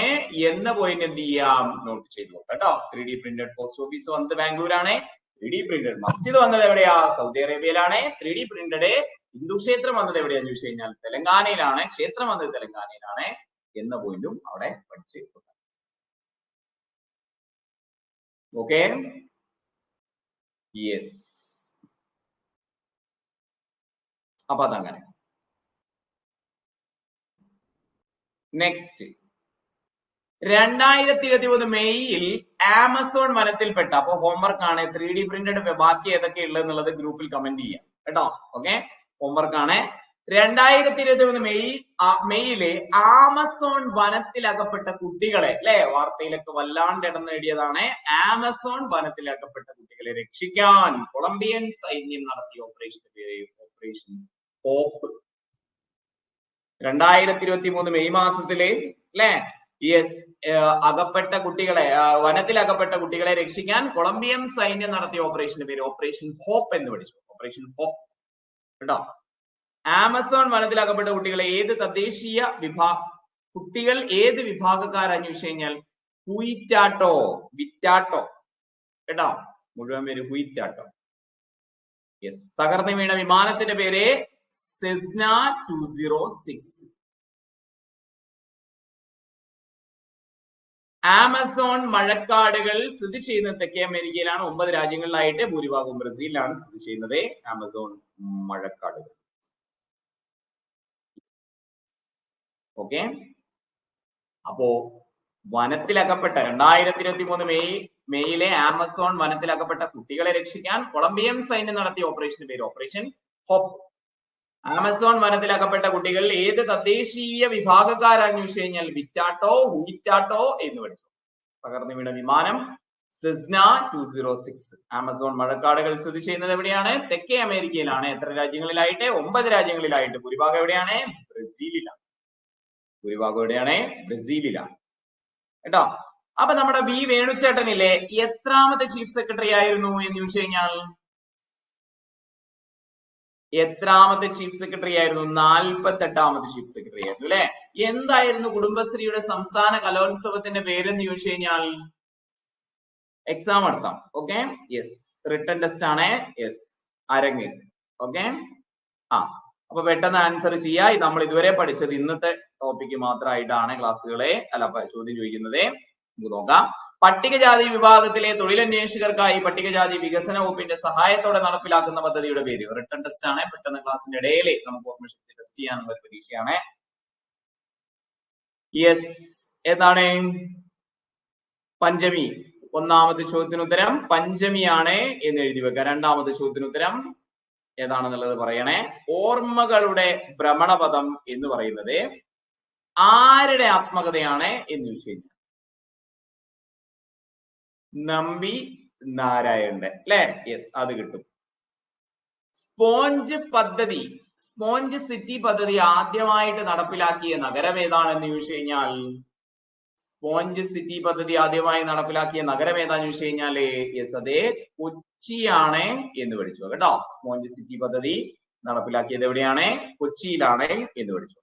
എന്ന പോയിന്റ് എന്ത് ചെയ്യാം, നോട്ട് ചെയ്തു കേട്ടോ. 3D പ്രിന്റഡ് പോസ്റ്റ് ഓഫീസ് വന്നത് ബാംഗ്ലൂരാണ്. 3D പ്രിന്റഡ് മസ്ജിദ് വന്നത് എവിടെയാ? സൗദി അറേബ്യയിലാണ്. 3D പ്രിന്റഡ് ഹിന്ദു ക്ഷേത്രം വന്നത് എവിടെയാന്ന് ചോദിച്ചു കഴിഞ്ഞാൽ തെലങ്കാനയിലാണ്. ക്ഷേത്രം വന്നത് തെലങ്കാനയിലാണ് എന്ന പോയിന്റും അവിടെ പഠിച്ചു. ഓക്കെ, അപ്പൊ അതങ്ങനെ. നെക്സ്റ്റ് 2023 മെയ്യിൽ ആമസോൺ വനത്തിൽപ്പെട്ട, അപ്പൊ ഹോംവർക്ക് ആണ് 3D പ്രിന്റഡ് ബാക്കി ഏതൊക്കെ ഉള്ളത് എന്നുള്ളത് ഗ്രൂപ്പിൽ കമന്റ് ചെയ്യാം കേട്ടോ. ഓക്കെ, ഹോംവർക്ക് ആണ്. 2023 മെയ്യിലെ ആമസോൺ വനത്തിലകപ്പെട്ട കുട്ടികളെ അല്ലെ, വാർത്തയിലൊക്കെ വല്ലാണ്ട് ഇടം നേടിയതാണ്. ആമസോൺ വനത്തിലകപ്പെട്ട കുട്ടികളെ രക്ഷിക്കാൻ കൊളംബിയൻ സൈന്യം നടത്തിയ ഓപ്പറേഷന്റെ പേര് ഓപ്പറേഷൻ ഹോപ്പ്. 2023 മെയ് മാസത്തില് അല്ലെ യെസ് അകപ്പെട്ട കുട്ടികളെ വനത്തിൽ അകപ്പെട്ട കുട്ടികളെ രക്ഷിക്കാൻ കൊളംബിയൻ സൈന്യം നടത്തിയ ഓപ്പറേഷന്റെ പേര് ഓപ്പറേഷൻ ഹോപ്പ് എന്ന് പഠിച്ചു. ഓപ്പറേഷൻ ഹോപ്പ് കേട്ടോ. ആമസോൺ വനത്തിൽ അകപ്പെട്ട കുട്ടികളെ ഏത് തദ്ദേശീയ കുട്ടികൾ ഏത് വിഭാഗക്കാരാന്ന് ചോദിച്ചു കഴിഞ്ഞാൽ ഹുയിറ്റാട്ടോ, വിറ്റാട്ടോ കേട്ടോ. മുഴുവൻ പേര് ഹുയിറ്റാട്ടോ. യെസ്. തകർന്നു വീണ വിമാനത്തിന്റെ പേര് സെസ്ന 206. ആമസോൺ മഴക്കാടുകൾ സ്ഥിതി ചെയ്യുന്ന തെക്കേ അമേരിക്കയിലാണ്. 9 രാജ്യങ്ങളിലായിട്ട് ഭൂരിഭാഗവും ബ്രസീലിലാണ് സ്ഥിതി ചെയ്യുന്നത് ആമസോൺ മഴക്കാടുകൾ. ഓക്കെ. അപ്പോ വനത്തിലകപ്പെട്ട 2023 മെയ്യിലെ ആമസോൺ വനത്തിലകപ്പെട്ട കുട്ടികളെ രക്ഷിക്കാൻ കൊളംബിയൻ സൈന്യം നടത്തിയ ഓപ്പറേഷന്റെ പേര് ഓപ്പറേഷൻ ഹോപ്പ്. ആമസോൺ വനത്തിലകപ്പെട്ട കുട്ടികൾ ഏത് തദ്ദേശീയ വിഭാഗക്കാരാന്ന് ചോദിച്ചു കഴിഞ്ഞാൽ വിറ്റാട്ടോ, ഹുയിറ്റാട്ടോ എന്ന് പഠിച്ചു. തകർന്നു വീണ വിമാനം സെസ്ന 206. ആമസോൺ മഴക്കാടുകൾ സ്ഥിതി ചെയ്യുന്നത് എവിടെയാണ്? തെക്കേ അമേരിക്കയിലാണ്. എത്ര രാജ്യങ്ങളിലായിട്ട്? 9 രാജ്യങ്ങളിലായിട്ട്. ഭൂരിഭാഗം എവിടെയാണ്? ബ്രസീലിലാണ്. ഭൂരിഭാഗം എവിടെയാണ്? ബ്രസീലിലാണ് കേട്ടോ. അപ്പൊ നമ്മുടെ ബി വേണുചേട്ടനില്ലേ എത്രാമത്തെ ചീഫ് സെക്രട്ടറി ആയിരുന്നു എന്ന് ചോദിച്ചു കഴിഞ്ഞാൽ എത്രാമത്തെ ചീഫ് സെക്രട്ടറി ആയിരുന്നു? 48ാമത്തെ ചീഫ് സെക്രട്ടറി ആയിരുന്നു അല്ലെ. എന്തായിരുന്നു കുടുംബശ്രീയുടെ സംസ്ഥാന കലോത്സവത്തിന്റെ പേരെന്ന് ചോദിച്ചു കഴിഞ്ഞാൽ എക്സാം നടത്താം. ഓക്കെ. യെസ്. റിട്ടൺ ടെസ്റ്റ് ആണ്. യെസ്. അരങ്ങ്. ഓക്കെ. അപ്പൊ പെട്ടെന്ന് ആൻസർ ചെയ്യാ. നമ്മൾ ഇതുവരെ പഠിച്ചത് ഇന്നത്തെ ടോപ്പിക്ക് മാത്രമായിട്ടാണ് ക്ലാസ്സുകളെ ചോദ്യം ചോദിക്കുന്നത്. നമുക്ക് നോക്കാം. പട്ടികജാതി വിഭാഗത്തിലെ തൊഴിലന്വേഷകർക്കായി പട്ടികജാതി വികസന വകുപ്പിന്റെ സഹായത്തോടെ നടപ്പിലാക്കുന്ന പദ്ധതിയുടെ പേര്. റിട്ടൺ ടെസ്റ്റ് ആണ്. പെട്ടെന്ന് ക്ലാസ്സിന്റെ ഇടയിൽ നമുക്ക് ഓർമ്മശക്തി ടെസ്റ്റ് ചെയ്യാനുള്ള ഒരു പരീക്ഷയാണ്. യെസ്. എന്താണ്? പഞ്ചമി. ഒന്നാമത്തെ ചോദ്യത്തിന് ഉത്തരം പഞ്ചമിയാണ് എന്ന് എഴുതി വെക്കുക. രണ്ടാമത്തെ ചോദ്യത്തിന് ഉത്തരം ഏതാണെന്നുള്ളത് പറയണേ. ഓർമ്മകളുടെ ഭ്രമണപഥം എന്ന് പറയുന്നത് ആരുടെ ആത്മകഥയാണ് എന്ന് ചോദിച്ചു കഴിഞ്ഞാൽ നമ്പി നാരായണന്റെ അല്ലെ. യെസ്. അത് കിട്ടും. സ്പോഞ്ച് പദ്ധതി, സ്പോഞ്ച് സിറ്റി പദ്ധതി ആദ്യമായിട്ട് നടപ്പിലാക്കിയ നഗരം ഏതാണെന്ന് ചോദിച്ചു കഴിഞ്ഞാൽ സ്പോഞ്ച് സിറ്റി പദ്ധതി ആദ്യമായി നടപ്പിലാക്കിയ നഗരം ഏതാന്ന് ചോദിച്ചു കഴിഞ്ഞാല് യെസ് അതെ കൊച്ചിയാണ് എന്ന് പഠിച്ചു കേട്ടോ. സ്പോഞ്ച് സിറ്റി പദ്ധതി നടപ്പിലാക്കിയത് എവിടെയാണ്? കൊച്ചിയിലാണ് എന്ന് പഠിച്ചു.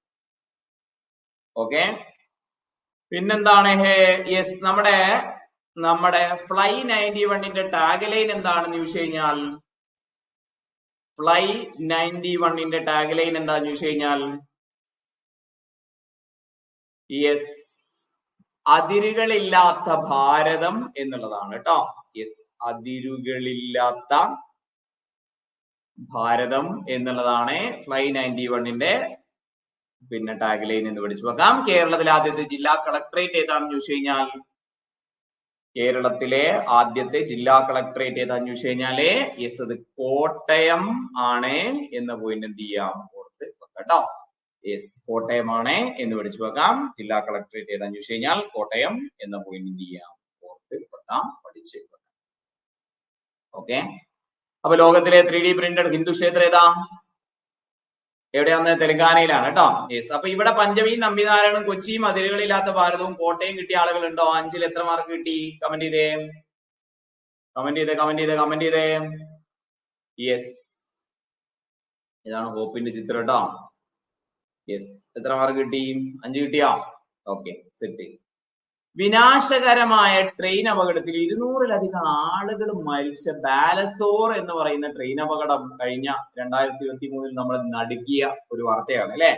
ഓക്കെ. പിന്നെന്താണ്? യെസ്. നമ്മുടെ ഫ്ലൈ 91ന്റെ ടാഗ് ലൈൻ എന്താണെന്ന് ചോദിച്ചു കഴിഞ്ഞാൽ ഫ്ലൈ 91ന്റെ ടാഗ് ലൈൻ എന്താന്ന് ചോദിച്ചു കഴിഞ്ഞാൽ യെസ് അതിരുകളില്ലാത്ത ഭാരതം എന്നുള്ളതാണ് കേട്ടോ. യെസ്. അതിരുകളില്ലാത്ത ഭാരതം എന്നുള്ളതാണ് ഫ്ലൈ 91ന്റെ പിന്നെ ടാഗ് ലൈൻ എന്ന് പഠിച്ചു വെക്കാം. കേരളത്തിലെ ആദ്യത്തെ ജില്ലാ കളക്ടറേറ്റ് ഏതാണെന്ന് ചോദിച്ചു കഴിഞ്ഞാൽ കേരളത്തിലെ ആദ്യത്തെ ജില്ലാ കളക്ടറേറ്റ് ഏതാന്ന് ചോദിച്ചു കഴിഞ്ഞാല് യെസ് അത് കോട്ടയം ആണ് എന്ന പോയിന്റ് എന്ത് ചെയ്യാം? ഓർത്ത് വെക്കാം കേട്ടോ. യെസ്. കോട്ടയമാണ് എന്ന് പഠിച്ചു വെക്കാം. ജില്ലാ കളക്ടറേറ്റ് ഏതാന്ന് ചോദിച്ചു കഴിഞ്ഞാൽ കോട്ടയം എന്ന പോയിന്റ് എന്ത് ചെയ്യാം? ഓർത്ത് വെക്കാം, പഠിച്ചു വെക്കാം. ഓക്കെ. അപ്പൊ ലോകത്തിലെ 3D പ്രിന്റഡ് ഹിന്ദു ക്ഷേത്രം ഏതാ? എവിടെയാന്ന്? തെലങ്കാനയിലാണ് കേട്ടോ. യെസ്. അപ്പൊ ഇവിടെ പഞ്ചമിയും നമ്പിനാരായണനും കൊച്ചിയും അതിരുകളില്ലാത്ത ഭാരതവും കോട്ടയം കിട്ടിയ ആളുകളുണ്ടോ? 5ൽ എത്ര മാർക്ക് കിട്ടി? കമന്റ് ചെയ്തേ, കമന്റ് ചെയ്തേ, കമന്റ് ചെയ്തേ, കമന്റ് ചെയ്തേ. യെസ്. ഇതാണ് ഹോപ്പിന്റെ ചിത്രം കേട്ടോ. യെസ്. എത്ര മാർക്ക് കിട്ടി? 5 കിട്ടിയോ? ഓക്കെ. സെറ്റ്. വിനാശകരമായ ട്രെയിൻ അപകടത്തിൽ 200-ലധികം ആളുകൾ മരിച്ച ബാലസോർ എന്ന് പറയുന്ന ട്രെയിൻ അപകടം കഴിഞ്ഞ 2023 നമ്മൾ നടുക്കിയ ഒരു വാർത്തയാണ് അല്ലെ.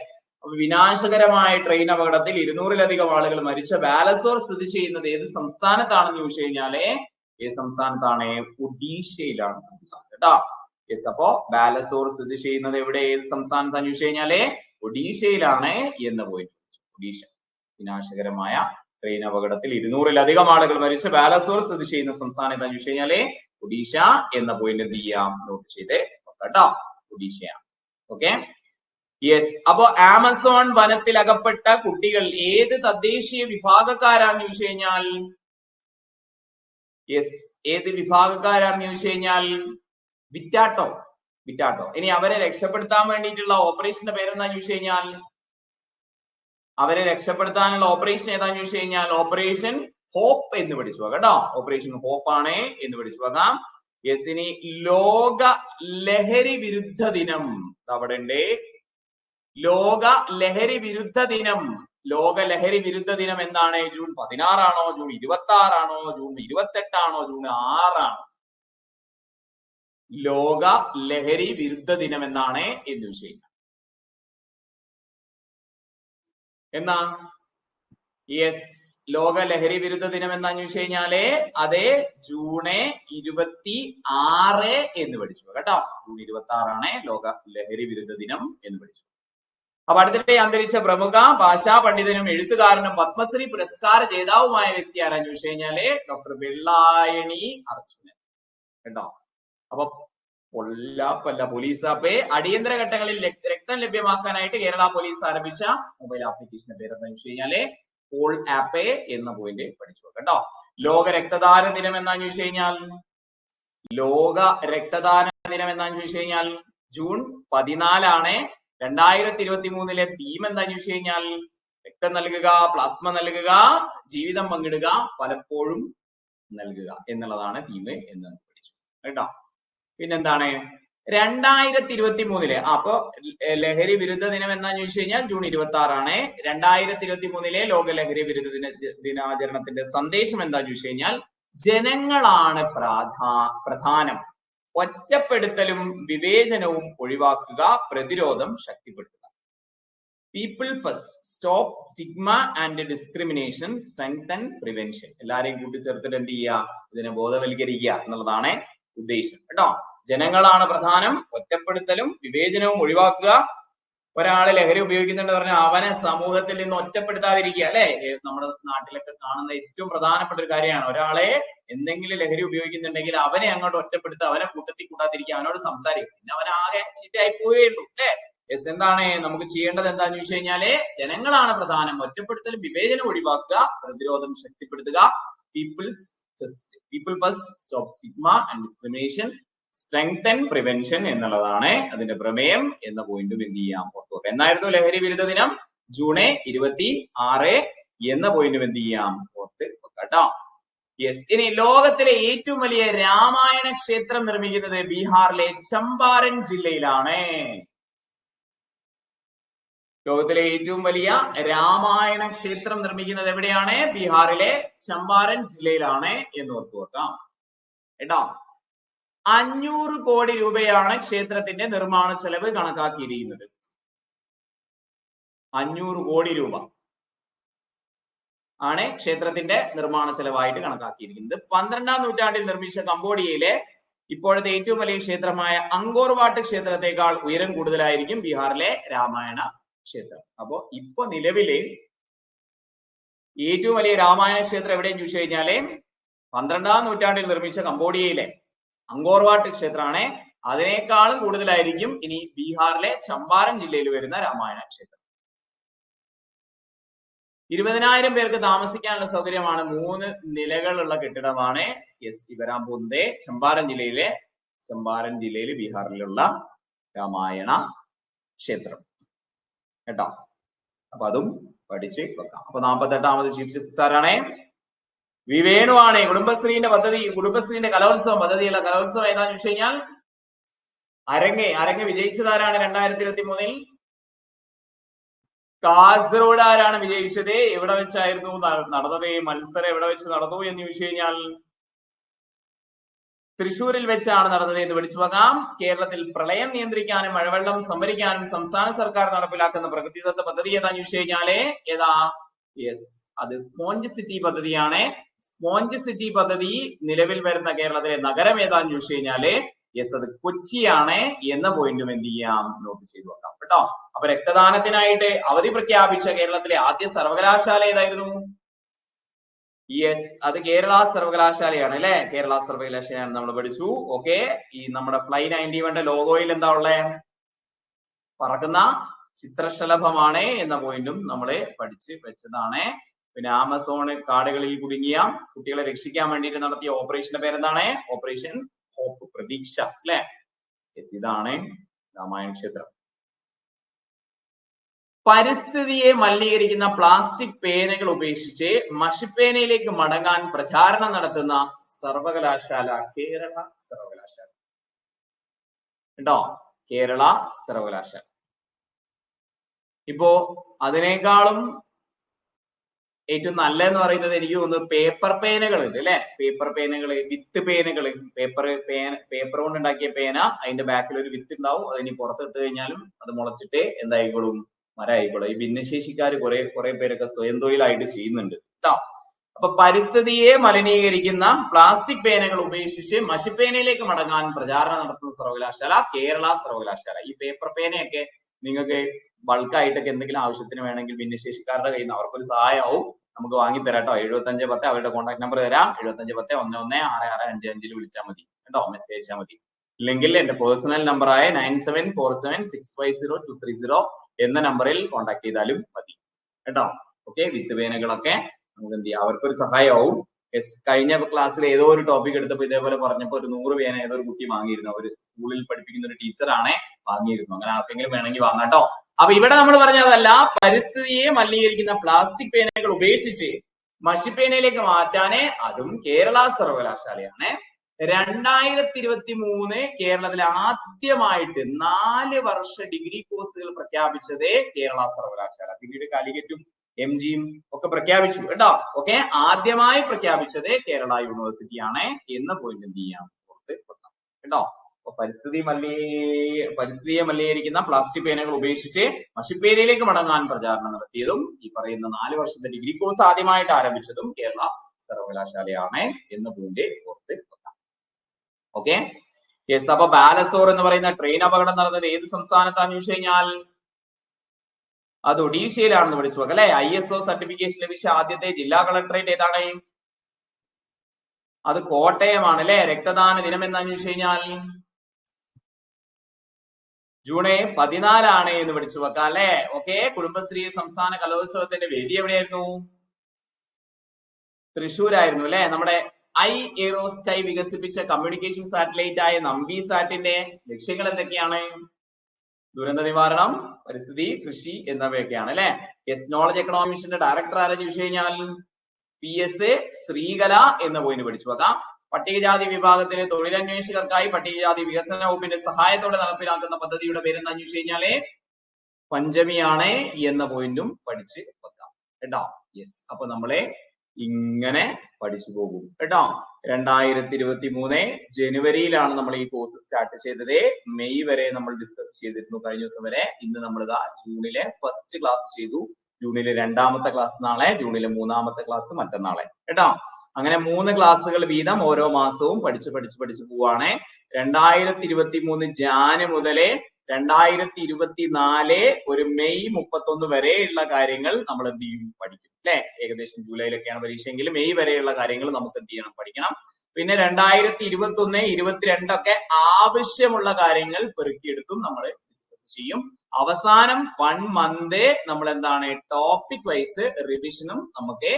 അപ്പൊ വിനാശകരമായ ട്രെയിൻ അപകടത്തിൽ 200-ലധികം ആളുകൾ മരിച്ച ബാലസോർ സ്ഥിതി ചെയ്യുന്നത് ഏത് സംസ്ഥാനത്താണെന്ന് ചോദിച്ചു കഴിഞ്ഞാല് ഏത് സംസ്ഥാനത്താണ്? ഒഡീഷയിലാണ് സ്ഥിതി ചെയ്യുന്നത് കേട്ടോ. യെസ്. അപ്പോ ബാലസോർ സ്ഥിതി ചെയ്യുന്നത് എവിടെ? ഏത് സംസ്ഥാനത്താന്ന് ചോദിച്ചു കഴിഞ്ഞാല് ഒഡീഷയിലാണ് എന്ന് പോയിട്ട്. ഒഡീഷ. വിനാശകരമായ ട്രെയിൻ അപകടത്തിൽ 200-ലധികം ആളുകൾ മരിച്ച ബാലസോർ സ്ഥിതി ചെയ്യുന്ന സംസ്ഥാനം എന്താന്ന് ചോദിച്ചു കഴിഞ്ഞാല് ഒഡീഷ എന്ന പോയിന്റ് എന്ത് ചെയ്യാം? നോട്ട് ചെയ്ത് കേട്ടോ. ഒഡീഷയാണ്. ഓക്കെ. യെസ്. അപ്പോ ആമസോൺ വനത്തിൽ അകപ്പെട്ട കുട്ടികൾ ഏത് തദ്ദേശീയ വിഭാഗക്കാരാണെന്ന് ചോദിച്ചു കഴിഞ്ഞാൽ യെസ് ഏത് വിഭാഗക്കാരാണെന്ന് ചോദിച്ചു കഴിഞ്ഞാൽ വിറ്റാട്ടോ. വിറ്റാട്ടോ. ഇനി അവരെ രക്ഷപ്പെടുത്താൻ വേണ്ടിയിട്ടുള്ള ഓപ്പറേഷന്റെ പേരെന്താന്ന് ചോദിച്ചു കഴിഞ്ഞാൽ, അവരെ രക്ഷപ്പെടുത്താനുള്ള ഓപ്പറേഷൻ ഏതാന്ന് ചോദിച്ചു കഴിഞ്ഞാൽ ഓപ്പറേഷൻ ഹോപ്പ് എന്ന് പഠിച്ചു പോകാം കേട്ടോ. ഓപ്പറേഷൻ ഹോപ്പ് ആണ് എന്ന് പഠിച്ചു പോകാം. യെസ്, ഇനി ലോക ലഹരി വിരുദ്ധ ദിനം അവിടെ ഉണ്ട്. ലോക ലഹരി വിരുദ്ധ ദിനം. ലോക ലഹരി വിരുദ്ധ ദിനം എന്താണ്? ജൂൺ 16 ആണോ, ജൂൺ 26 ആണോ, ജൂൺ 28 ആണോ, ജൂൺ 6 ആണോ? ലോക ലഹരി വിരുദ്ധ ദിനം എന്നാണ് എന്ന് വിഷയം. എന്നാ യെസ്, ലോക ലഹരി വിരുദ്ധ ദിനം എന്നാന്ന് ചോദിച്ചു കഴിഞ്ഞാല് അതെ ജൂൺ 26 എന്ന് പഠിച്ചു കേട്ടോ. ജൂൺ 26 ആണ് ലോക ലഹരി വിരുദ്ധ ദിനം എന്ന് പഠിച്ചു. അപ്പൊ അടുത്തിടെ അന്തരിച്ച പ്രമുഖ ഭാഷാ പണ്ഡിതനും എഴുത്തുകാരനും പത്മശ്രീ പുരസ്കാര ജേതാവുമായ വ്യക്തി ആരാന്ന് ചോദിച്ചു കഴിഞ്ഞാല് ഡോക്ടർ വെള്ളായണി അർജുനൻ കേട്ടോ. അപ്പൊ പൊല്ലാപ്പല്ല പോലീസാപ്പെ അടിയന്തര ഘട്ടങ്ങളിൽ രക്തം ലഭ്യമാക്കാനായിട്ട് കേരള പോലീസ് ആരംഭിച്ച മൊബൈൽ ആപ്ലിക്കേഷന്റെ പേരെന്താന്ന് വെച്ച് കഴിഞ്ഞാല് പോൾ ആപ്പ് എന്ന പോയിന്റ് പഠിച്ചു കേട്ടോ. ലോക രക്തദാന ദിനം എന്നാന്ന് ചോദിച്ചു കഴിഞ്ഞാൽ, ലോക രക്തദാന ദിനം എന്നാന്ന് ചോദിച്ചു കഴിഞ്ഞാൽ ജൂൺ 14 2023 തീം എന്താന്ന് ചോദിച്ചു കഴിഞ്ഞാൽ രക്തം നൽകുക, പ്ലാസ്മ നൽകുക, ജീവിതം പങ്കിടുക, പലപ്പോഴും നൽകുക എന്നുള്ളതാണ് തീം എന്ന് പഠിച്ചു കേട്ടോ. പിന്നെന്താണ് 2023 അപ്പൊ ലഹരി വിരുദ്ധ ദിനം എന്താന്ന് ചോദിച്ചു കഴിഞ്ഞാൽ ജൂൺ 26 2023 ലോക ലഹരി വിരുദ്ധ ദിനാചരണത്തിന്റെ സന്ദേശം എന്താന്ന് ചോദിച്ചു കഴിഞ്ഞാൽ ജനങ്ങളാണ് പ്രധാനം, ഒറ്റപ്പെടുത്തലും വിവേചനവും ഒഴിവാക്കുക, പ്രതിരോധം ശക്തിപ്പെടുത്തുക. People first, stop stigma and discrimination, strengthen prevention. എല്ലാരെയും കൂട്ടിച്ചേർത്തിട്ട് എന്ത് ചെയ്യുക, ഇതിനെ ബോധവൽക്കരിക്കുക എന്നുള്ളതാണ് ഉദ്ദേശം കേട്ടോ. ജനങ്ങളാണ് പ്രധാനം, ഒറ്റപ്പെടുത്തലും വിവേചനവും ഒഴിവാക്കുക. ഒരാള് ലഹരി ഉപയോഗിക്കുന്നുണ്ട് പറഞ്ഞാൽ അവനെ സമൂഹത്തിൽ നിന്ന് ഒറ്റപ്പെടുത്താതിരിക്കുക അല്ലെ. നമ്മുടെ നാട്ടിലൊക്കെ കാണുന്ന ഏറ്റവും പ്രധാനപ്പെട്ട ഒരു കാര്യമാണ് ഒരാളെ എന്തെങ്കിലും ലഹരി ഉപയോഗിക്കുന്നുണ്ടെങ്കിൽ അവനെ അങ്ങോട്ട് ഒറ്റപ്പെടുത്തുക, അവനെ കൂട്ടത്തിൽ കൂട്ടാതിരിക്കുക, അവനോട് സംസാരിക്കുക, പിന്നെ അവൻ ആകെ ചീത്തയായി പോവുകയുള്ളൂ അല്ലെ. യെസ്, എന്താണ് നമുക്ക് ചെയ്യേണ്ടത് എന്താന്ന് ചോദിച്ചു കഴിഞ്ഞാല് ജനങ്ങളാണ് പ്രധാനം, ഒറ്റപ്പെടുത്തലും വിവേചനം ഒഴിവാക്കുക, പ്രതിരോധം ശക്തിപ്പെടുത്തുക. People first, stop stigma and discrimination, strengthen prevention എന്നുള്ളതാണ് അതിന്റെ പ്രമേയം എന്ന പോയിന്റും എന്ത് ചെയ്യാം ഓർക്കുക. എന്നായിരുന്നു ലഹരി വിരുദ്ധ ദിനം? ജൂൺ 26 എന്ന പോയിന്റും എന്ത് ചെയ്യാം ഓർത്ത് കേട്ടോ. യെസ്, ഇനി ലോകത്തിലെ ഏറ്റവും വലിയ രാമായണ ക്ഷേത്രം നിർമ്മിക്കുന്നത് ബീഹാറിലെ ചമ്പാരൻ ജില്ലയിലാണ്. ലോകത്തിലെ ഏറ്റവും വലിയ രാമായണ ക്ഷേത്രം നിർമ്മിക്കുന്നത് എവിടെയാണ്? ബീഹാറിലെ ചമ്പാരൻ ജില്ലയിലാണ് എന്ന് ഓർത്തു വെക്കാം കേട്ടോ. 500 കോടി രൂപയാണ് ക്ഷേത്രത്തിന്റെ നിർമ്മാണ ചെലവ് കണക്കാക്കിയിരിക്കുന്നത്. 500 കോടി രൂപ ആണ് ക്ഷേത്രത്തിന്റെ നിർമ്മാണ ചെലവായിട്ട് കണക്കാക്കിയിരിക്കുന്നത്. 12ാം നൂറ്റാണ്ടിൽ നിർമ്മിച്ച കംബോഡിയയിലെ ഇപ്പോഴത്തെ ഏറ്റവും വലിയ ക്ഷേത്രമായ അങ്കോർ വാട്ട് ക്ഷേത്രത്തെക്കാൾ ഉയരം കൂടുതലായിരിക്കും ബീഹാറിലെ രാമായണ ക്ഷേത്രം. അപ്പോ ഇപ്പൊ നിലവിലെ ഏറ്റവും വലിയ രാമായണ ക്ഷേത്രം എവിടെയെന്ന് ചോദിച്ചു കഴിഞ്ഞാല് 12ാം നൂറ്റാണ്ടിൽ നിർമ്മിച്ച കംബോഡിയയിലെ അങ്കോർ വാട്ട് ക്ഷേത്രമാണ്. അതിനേക്കാളും കൂടുതലായിരിക്കും ഇനി ബീഹാറിലെ ചമ്പാരൻ ജില്ലയിൽ വരുന്ന രാമായണ ക്ഷേത്രം. 20,000 പേർക്ക് താമസിക്കാനുള്ള സൗകര്യമാണ്. 3 നിലകളുള്ള കെട്ടിടമാണ് യെസ് വരാൻ പോകുന്നത് ചമ്പാരൻ ജില്ലയിൽ ബീഹാറിലുള്ള രാമായണ ക്ഷേത്രം കേട്ടോ. അപ്പൊ അതും പഠിച്ച് വെക്കാം. അപ്പൊ 48ാമത് ചീഫ് ജസ്റ്റിസ് ആരാണ്? വി വേണു ആണ്. കുടുംബശ്രീന്റെ കലോത്സവം പദ്ധതിയുള്ള കലോത്സവം ഏതാന്ന് ചോദിച്ചു കഴിഞ്ഞാൽ അരങ്ങ് വിജയിച്ചതാരാണ്? 2023 കാസർഗോഡ് ആരാണ് വിജയിച്ചത്? എവിടെ വെച്ചായിരുന്നു നടന്നത്? മത്സരം എവിടെ വെച്ച് നടന്നു എന്ന് ചോദിച്ചു കഴിഞ്ഞാൽ തൃശ്ശൂരിൽ വെച്ചാണ് നടന്നത് എന്ന് പഠിച്ചു പോകാം. കേരളത്തിൽ പ്രളയം നിയന്ത്രിക്കാനും മഴവെള്ളം സംഭരിക്കാനും സംസ്ഥാന സർക്കാർ നടപ്പിലാക്കുന്ന പ്രകൃതിദത്ത പദ്ധതി ഏതാന്ന് ചോദിച്ചു കഴിഞ്ഞാല് ഏതാ? യെസ്, അത് സ്പോഞ്ച് സിറ്റി പദ്ധതിയാണ്. സ്പോഞ്ച് സിറ്റി പദ്ധതി നിലവിൽ വരുന്ന കേരളത്തിലെ നഗരം ഏതാന്ന് ചോദിച്ചു കഴിഞ്ഞാല് യെസ്, അത് കൊച്ചിയാണ് എന്ന പോയിന്റും എന്ത് ചെയ്യാം നോട്ട് ചെയ്തു വെക്കാം കേട്ടോ. അപ്പൊ രക്തദാനത്തിനായിട്ട് അവധി പ്രഖ്യാപിച്ച കേരളത്തിലെ ആദ്യ സർവകലാശാല ഏതായിരുന്നു? യെസ്, അത് കേരള സർവകലാശാലയാണ് അല്ലെ. കേരള സർവകലാശാലയാണ് നമ്മൾ പഠിച്ചു. ഓക്കെ, ഈ നമ്മുടെ ഫ്ലൈ 91 ലോഗോയിൽ എന്താ ഉള്ളത്? പറക്കുന്ന ചിത്രശലഭമാണ് എന്ന പോയിന്റും നമ്മൾ പഠിച്ച് വെച്ചതാണ്. പിന്നെ ആമസോൺ കാടുകളിൽ കുടുങ്ങിയ കുട്ടികളെ രക്ഷിക്കാൻ വേണ്ടിയിട്ട് നടത്തിയ ഓപ്പറേഷന്റെ പേരെന്താണ്? ഓപ്പറേഷൻ ഹോപ്പ്, പ്രതീക്ഷ അല്ലെ. ഇതാണ് രാമായണ ക്ഷേത്രം. പരിസ്ഥിതിയെ മലിനീകരിക്കുന്ന പ്ലാസ്റ്റിക് പേനകൾ ഉപേക്ഷിച്ച് മഷിപ്പേനയിലേക്ക് മടങ്ങാൻ പ്രചാരണം നടത്തുന്ന സർവകലാശാല കേരള സർവകലാശാല. കേട്ടോ, കേരള സർവകലാശാല. ഇപ്പോ അതിനേക്കാളും ഏറ്റവും നല്ലതെന്ന് പറയുന്നത് എനിക്ക് തോന്നുന്നു പേപ്പർ പേനകൾ ഉണ്ട് അല്ലെ. പേപ്പർ പേനകള്, വിത്ത് പേനകള്, പേപ്പർ കൊണ്ട് ഉണ്ടാക്കിയ പേന, അതിന്റെ ബാക്കിൽ ഒരു വിത്ത് ഉണ്ടാവും. അതിന് പുറത്തിട്ട് കഴിഞ്ഞാലും അത് മുളച്ചിട്ട് എന്തായിക്കോളും, മരമായിക്കോളും. ഈ ഭിന്നശേഷിക്കാർ കുറെ പേരൊക്കെ സ്വയം തൊഴിലായിട്ട് ചെയ്യുന്നുണ്ട് കേട്ടോ. അപ്പൊ പരിസ്ഥിതിയെ മലിനീകരിക്കുന്ന പ്ലാസ്റ്റിക് പേനകൾ ഉപേക്ഷിച്ച് മഷിപ്പേനയിലേക്ക് മടങ്ങാൻ പ്രചാരണം നടത്തുന്ന സർവകലാശാല കേരള സർവകലാശാല. ഈ പേപ്പർ പേനയൊക്കെ നിങ്ങൾക്ക് ബൾക്കായിട്ടൊക്കെ എന്തെങ്കിലും ആവശ്യത്തിന് വേണമെങ്കിൽ ഭിന്നശേഷിക്കാരുടെ കയ്യിൽ നിന്ന് അവർക്കൊരു സഹായമാവും, നമുക്ക് വാങ്ങിത്തരാം കേട്ടോ. 7510 അവരുടെ കോൺടാക്ട് നമ്പർ തരാം. 7510-11-6655 വിളിച്ചാൽ മതി കേട്ടോ, മെസ്സേജ് അയച്ചാൽ മതി. ഇല്ലെങ്കിൽ എന്റെ പേഴ്സണൽ നമ്പറായ 9747650230 എന്ന നമ്പറിൽ കോൺടാക്ട് ചെയ്താലും മതി കേട്ടോ. ഓക്കെ, വിത്ത് പേനകളൊക്കെ നമുക്ക് എന്ത് ചെയ്യാം, അവർക്കൊരു സഹായമാവും. കഴിഞ്ഞ ക്ലാസ്സിൽ ഏതോ ഒരു ടോപ്പിക് എടുത്തപ്പോൾ ഇതേപോലെ പറഞ്ഞപ്പോൾ ഒരു 100 പേന ഏതോ ഒരു കുട്ടി വാങ്ങിയിരുന്നു. ഒരു സ്കൂളിൽ പഠിപ്പിക്കുന്ന ഒരു ടീച്ചറാണ് വാങ്ങിയിരുന്നു. അങ്ങനെ ആർക്കെങ്കിലും വേണമെങ്കിൽ വാങ്ങാട്ടോ. അപ്പൊ ഇവിടെ നമ്മൾ പറഞ്ഞതല്ല, പരിസ്ഥിതിയെ മലിനീകരിക്കുന്ന പ്ലാസ്റ്റിക് പേനകൾ ഉപേക്ഷിച്ച് മഷിപ്പേനയിലേക്ക് മാറ്റാനേ അതും കേരള സർവകലാശാലയാണ്. 2023 കേരളത്തിൽ ആദ്യമായിട്ട് 4 വർഷ ഡിഗ്രി കോഴ്സുകൾ പ്രഖ്യാപിച്ചതേ കേരള സർവകലാശാല. പിന്നീട് കാലിക്കറ്റും MGയും ഒക്കെ പ്രഖ്യാപിച്ചു കേട്ടോ. ഓക്കെ, ആദ്യമായി പ്രഖ്യാപിച്ചത് കേരള യൂണിവേഴ്സിറ്റിയാണ് എന്ന പോയിന്റ് എന്ത് ചെയ്യാം, പുറത്ത് വെക്കാം കേട്ടോ. അപ്പൊ പരിസ്ഥിതിയെ മലിനീകരിക്കുന്ന പ്ലാസ്റ്റിക് പേനകൾ ഉപേക്ഷിച്ച് മഷിപ്പേനയിലേക്ക് മടങ്ങാൻ പ്രചാരണം നടത്തിയതും ഈ പറയുന്ന 4 വർഷത്തെ ഡിഗ്രി കോഴ്സ് ആദ്യമായിട്ട് ആരംഭിച്ചതും കേരള സർവകലാശാലയാണ് എന്ന പോയിന്റ് പുറത്ത് വെക്കാം. Okay, yes. അപ്പൊ ബാലസോർ എന്ന് പറയുന്ന ട്രെയിൻ അപകടം നടന്നത് ഏത് സംസ്ഥാനത്താണെന്ന് ചോദിച്ചു കഴിഞ്ഞാൽ അത് ഒഡീഷയിലാണെന്ന് പഠിച്ചു നോക്കാം അല്ലെ. ISO സർട്ടിഫിക്കേഷൻ ലഭിച്ച ആദ്യത്തെ ജില്ലാ കളക്ടറേറ്റ് ഏതാണ്? അത് കോട്ടയമാണ് അല്ലെ. രക്തദാന ദിനം എന്താന്ന് ചോദിച്ചു കഴിഞ്ഞാൽ ജൂൺ 14 എന്ന് പഠിച്ചു വെക്കാം അല്ലെ. ഓക്കെ, കുടുംബശ്രീ സംസ്ഥാന കലോത്സവത്തിന്റെ വേദി എവിടെയായിരുന്നു? തൃശ്ശൂരായിരുന്നു അല്ലെ. നമ്മുടെ IAEROSKY വികസിപ്പിച്ച കമ്മ്യൂണിക്കേഷൻ സാറ്റലൈറ്റ് ആയ നമ്പി സാറ്റിന്റെ ലക്ഷ്യങ്ങൾ എന്തൊക്കെയാണ്? ദുരന്ത നിവാരണം, പരിസ്ഥിതി, കൃഷി എന്നിവയൊക്കെയാണ് അല്ലെ. നോളജ് എക്കണോമി മിഷന്റെ ഡയറക്ടർ ആരെന്ന് ചോദിച്ചു കഴിഞ്ഞാൽ PS ശ്രീകല എന്ന പോയിന്റ് പഠിച്ചു വെക്കാം. പട്ടികജാതി വിഭാഗത്തിലെ തൊഴിലന്വേഷകർക്കായി പട്ടികജാതി വികസന വകുപ്പിന്റെ സഹായത്തോടെ നടപ്പിലാക്കുന്ന പദ്ധതിയുടെ പേരെന്താന്ന് ചോദിച്ചു കഴിഞ്ഞാല് പഞ്ചമിയാണ് എന്ന പോയിന്റും പഠിച്ച് വെക്കാം കേട്ടോ. യെസ്, അപ്പൊ നമ്മളെ ഇങ്ങനെ പഠിച്ചു പോകും കേട്ടോ. 2023 ജനുവരിയിലാണ് നമ്മൾ ഈ കോഴ്സ് സ്റ്റാർട്ട് ചെയ്തത്. മെയ് വരെ നമ്മൾ ഡിസ്കസ് ചെയ്തിരുന്നു കഴിഞ്ഞ ദിവസം വരെ. ഇന്ന് നമ്മൾ ജൂണിലെ ഫസ്റ്റ് ക്ലാസ് ചെയ്തു. ജൂണിലെ 2ാമത്തെ ക്ലാസ് നാളെ, ജൂണിലെ 3ാമത്തെ ക്ലാസ് മറ്റന്നാളെ കേട്ടോ. അങ്ങനെ 3 ക്ലാസ്സുകൾ വീതം ഓരോ മാസവും പഠിച്ചു പോവാണ്. 2023 ജാന് മുതലേ 2024 ഒരു മെയ് 31 വരെയുള്ള കാര്യങ്ങൾ നമ്മൾ എന്ത് ചെയ്യും, പഠിക്കും അല്ലെ. ഏകദേശം ജൂലൈയിലൊക്കെയാണ് പരീക്ഷയെങ്കിൽ മെയ് വരെയുള്ള കാര്യങ്ങൾ നമുക്ക് എന്ത് ചെയ്യണം, പഠിക്കണം. പിന്നെ 2021, 22 ഒക്കെ ആവശ്യമുള്ള കാര്യങ്ങൾ പെറുക്കിയെടുത്തും നമ്മൾ ഡിസ്കസ് ചെയ്യും. അവസാനം 1 മന്ത് നമ്മൾ എന്താണ് ടോപ്പിക് വൈസ് റിവിഷനും നമുക്ക്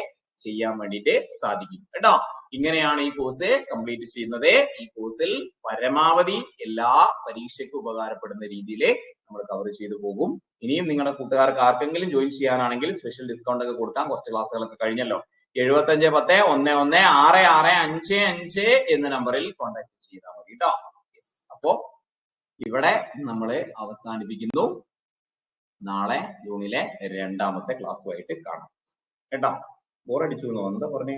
ചെയ്യാൻ വേണ്ടിയിട്ട് സാധിക്കും കേട്ടോ. ഇങ്ങനെയാണ് ഈ കോഴ്സ് കംപ്ലീറ്റ് ചെയ്യുന്നത്. ഈ കോഴ്സിൽ പരമാവധി എല്ലാ പരീക്ഷയ്ക്കും ഉപകാരപ്പെടുന്ന രീതിയിൽ നമ്മൾ കവർ ചെയ്തു പോകും. ഇനിയും നിങ്ങളുടെ കൂട്ടുകാർക്ക് ആർക്കെങ്കിലും ജോയിൻ ചെയ്യാനാണെങ്കിൽ സ്പെഷ്യൽ ഡിസ്കൗണ്ട് ഒക്കെ കൊടുക്കാം. കുറച്ച് ക്ലാസ്സുകളൊക്കെ കഴിഞ്ഞല്ലോ. 7510-1665 എന്ന നമ്പറിൽ കോൺടാക്ട് ചെയ്താൽ മതി കേട്ടോ. അപ്പോ ഇവിടെ നമ്മൾ അവസാനിപ്പിക്കുന്നു. നാളെ ജൂണിലെ 2ാമത്തെ ക്ലാസ്സുമായിട്ട് കാണാം കേട്ടോ. ബോറടിച്ചു എന്താ പറഞ്ഞേ?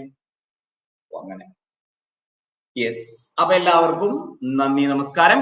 അങ്ങനെ യെസ്. അപ്പൊ എല്ലാവർക്കും നന്ദി, നമസ്കാരം.